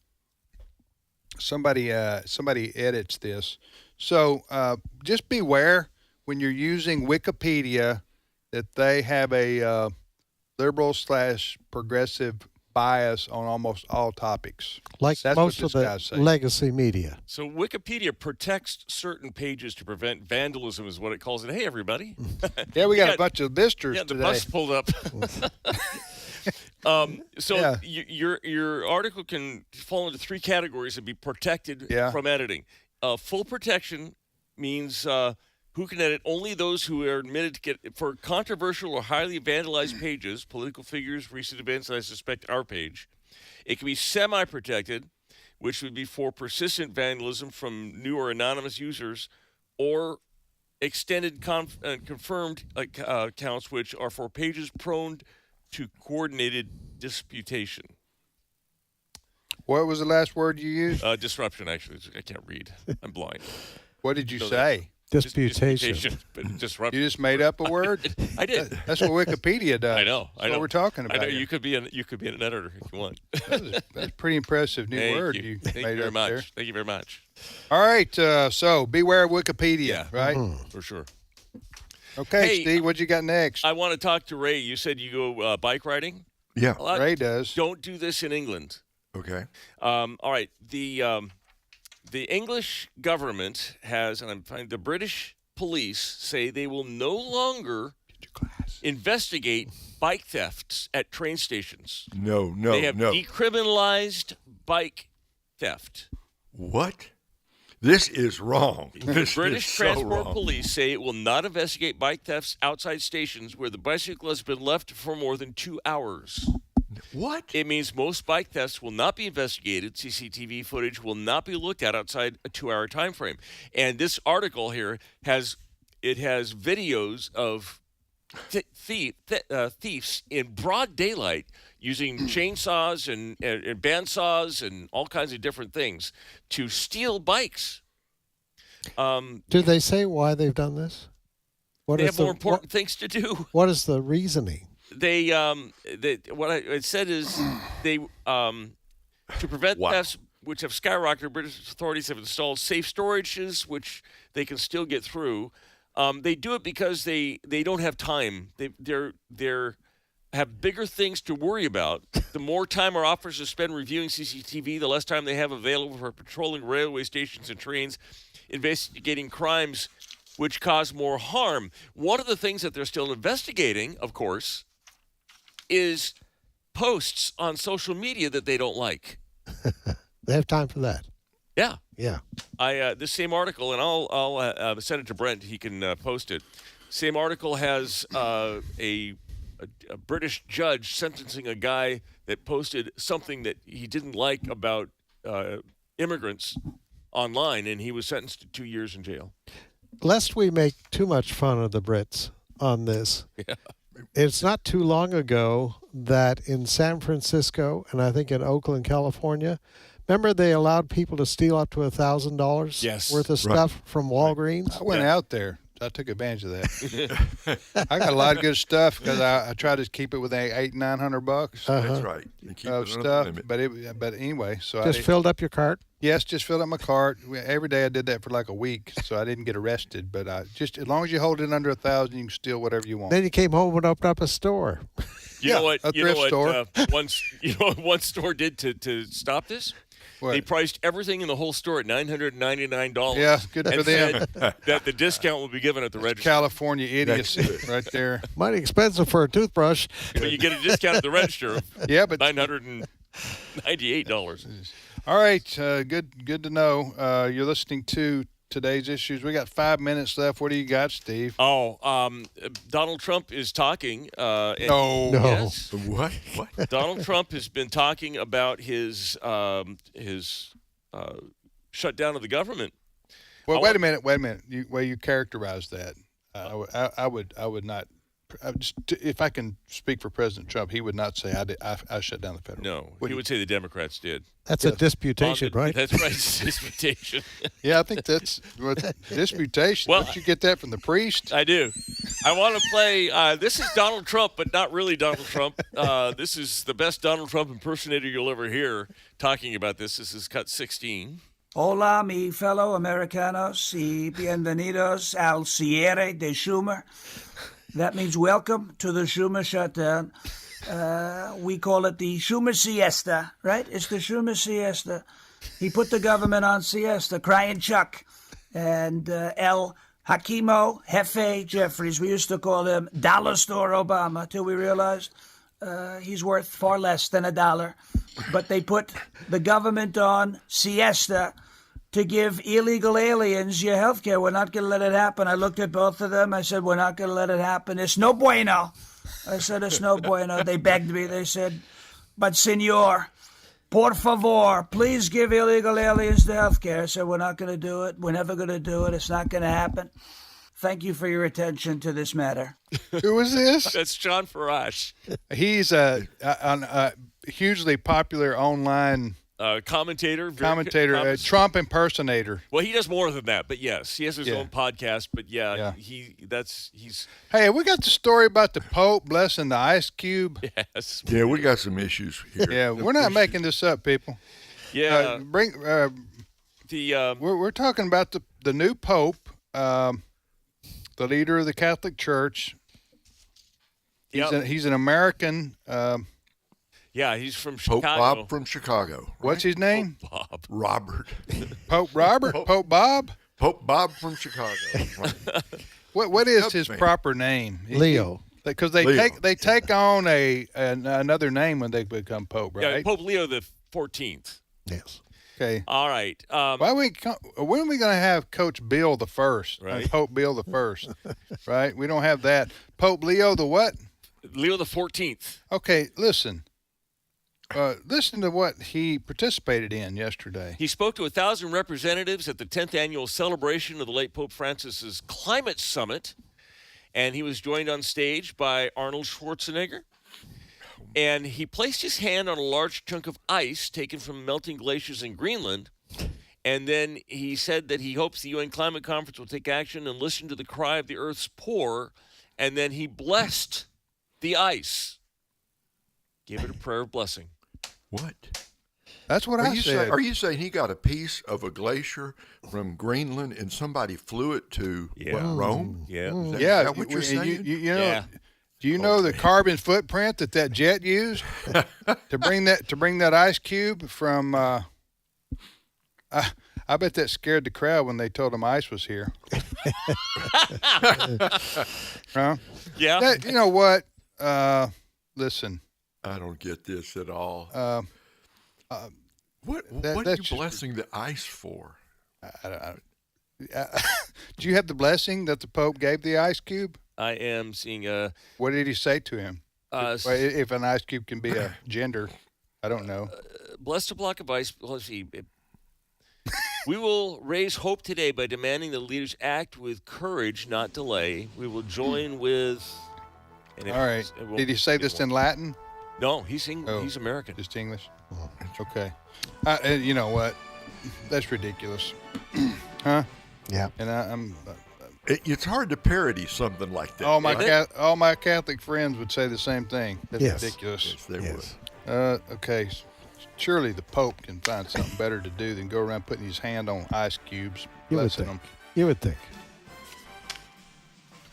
edits this. So just beware when you're using Wikipedia that they have a liberal/progressive bias on almost all topics. Like That's most what of this the guy's saying. legacy media. So Wikipedia protects certain pages to prevent vandalism, is what it calls it. Hey, everybody. Yeah, we got a bunch of visitors the today. bus pulled up. Your article can fall into three categories and be protected from editing. Full protection means who can edit? Only those who are admitted to get for controversial or highly vandalized pages, political figures, recent events, and I suspect our page. It can be semi-protected, which would be for persistent vandalism from new or anonymous users, or extended confirmed accounts, which are for pages prone to coordinated disputation. What was the last word you used? Disruption, actually. I can't read. I'm blind. What did you say? Disputation. But disruption. You just made up a word? I did. That's what Wikipedia does. I know. That's what we're talking about. I know. here. You could be an editor if you want. That's a pretty impressive new word you Thank made you very up much. there. Thank you very much. All right. So beware of Wikipedia, right? For sure. Okay, Hey, Steve, what you got next? I want to talk to Ray. You said you go bike riding? Yeah. Ray does. Don't do this in England. Okay. All right. The English government has, and I'm finding the British police say they will no longer investigate bike thefts at train stations. No. They have decriminalized bike theft. What? This is wrong. The This British is so Transport wrong. Police say it will not investigate bike thefts outside stations where the bicycle has been left for more than 2 hours. What? It means most bike thefts will not be investigated. CCTV footage will not be looked at outside a 2-hour time frame. And this article here has videos of thieves in broad daylight using chainsaws and bandsaws and all kinds of different things to steal bikes. Do they say why they've done this? They have more important things to do. What is the reasoning? What I said is they to prevent thefts which have skyrocketed, British authorities have installed safe storages which they can still get through. They do it because they don't have time. They're have bigger things to worry about. The more time our officers spend reviewing CCTV, the less time they have available for patrolling railway stations and trains, investigating crimes which cause more harm. One of the things that they're still investigating, of course, is posts on social media that they don't like. They have time for that. Yeah. Yeah. This same article, and I'll send it to Brent. He can post it. Same article has a British judge sentencing a guy that posted something that he didn't like about immigrants online, and he was sentenced to 2 years in jail. Lest we make too much fun of the Brits on this, it's not too long ago that in San Francisco and I think in Oakland, California, remember they allowed people to steal up to $1,000 worth of stuff from Walgreens? I went out there. I took advantage of that. I got a lot of good stuff because I try to keep it within $800-900. That's right. You keep of it under the stuff. limit. But anyway, so Just filled up your cart? Yes, just filled up my cart. Every day I did that for like a week, so I didn't get arrested. But just as long as you hold it under $1,000, you can steal whatever you want. Then you came home and opened up a store. You know what? a thrift store. One store did to stop this? What? They priced everything in the whole store at $999. Yeah, good for and them. said that the discount will be given at the register. California idiocy right there. Mighty expensive for a toothbrush. But you get a discount at the register. Yeah, but $998. All right, good to know. You're listening to today's issues. We got 5 minutes left. What do you got, Steve? Donald Trump is talking. No. Yes. What? Donald Trump has been talking about his shutdown of the government. Well, wait a minute. Way you characterize that, I would not if I can speak for President Trump, he would not say I shut down the federal. No, he would say the Democrats did. That's a disputation, right? That's right, disputation. Yeah, I think that's disputation. Well, Don't you get that from the priest? I do. I want to play. This is Donald Trump, but not really Donald Trump. This is the best Donald Trump impersonator you'll ever hear talking about this. This is cut 16. Hola, mi fellow Americanos y bienvenidos al cierre de Schumer. That means welcome to the Schumer shutdown. We call it the Schumer siesta, right? It's the Schumer siesta. He put the government on siesta, crying Chuck. And El Hakimo Jefe Jeffries, we used to call him Dollar Store Obama, till we realized he's worth far less than $1. But they put the government on siesta to give illegal aliens your health care. We're not going to let it happen. I looked at both of them. I said, we're not going to let it happen. It's no bueno. I said, it's no bueno. They begged me. They said, but senor, por favor, please give illegal aliens the health care. I said, we're not going to do it. We're never going to do it. It's not going to happen. Thank you for your attention to this matter. Who is this? That's John Farash. He's a hugely popular online Commentator, Trump impersonator. Well, he does more than that, but yes, he has his own podcast. But he's. Hey, we got the story about the Pope blessing the ice cube. Yes. Yeah, we got some issues here. Yeah, we're not making this up, people. Yeah. We're talking about the new Pope, the leader of the Catholic Church. He's an American. Yeah, he's from Pope Chicago. Bob from Chicago. Right? What's his name? Pope Bob. Robert. Pope Robert? Pope Bob? Pope Bob from Chicago. What is his proper name? Leo. Because they take on another name when they become Pope, right? Yeah, Pope Leo the 14th. Yes. Okay. All right. When are we going to have Coach Bill the First? Right. Pope Bill the First, right? We don't have that. Pope Leo the what? Leo the 14th. Okay, listen. Listen to what he participated in yesterday. He spoke to 1,000 representatives at the 10th annual celebration of the late Pope Francis's Climate Summit, and he was joined on stage by Arnold Schwarzenegger. And he placed his hand on a large chunk of ice taken from melting glaciers in Greenland, and then he said that he hopes the UN Climate Conference will take action and listen to the cry of the Earth's poor, and then he blessed the ice. Gave it a prayer of blessing. What? That's what I said. Are you saying he got a piece of a glacier from Greenland and somebody flew it to Rome? Yeah. Is that what you're saying? You know, do you know the carbon footprint that jet used to bring that ice cube from? I bet that scared the crowd when they told them ice was here. Huh? Yeah. You know what? Listen. I don't get this at all. What are you blessing the ice for? Do you have the blessing that the Pope gave the ice cube? I am seeing What did he say to him? If an ice cube can be a gender, I don't know. Blessed a block of ice. Let's see. We will raise hope today by demanding that leaders act with courage, not delay. We will join with. All right. Did he say this in Latin? No, he's American. Just English? Oh, okay. You know what? That's ridiculous. Huh? Yeah. And I'm... It's hard to parody something like that. All my Catholic friends would say the same thing. That's ridiculous. Yes, they would. Okay. Surely the Pope can find something better to do than go around putting his hand on ice cubes, blessing them. You would think.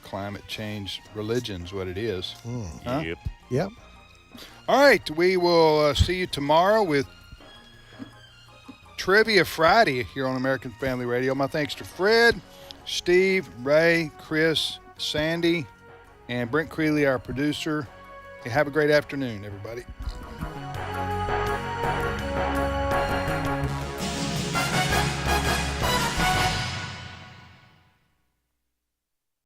Climate change religion's what it is. Huh? Yep. All right, we will see you tomorrow with Trivia Friday here on American Family Radio. My thanks to Fred, Steve, Ray, Chris, Sandy, and Brent Creeley, our producer. Have a great afternoon, everybody.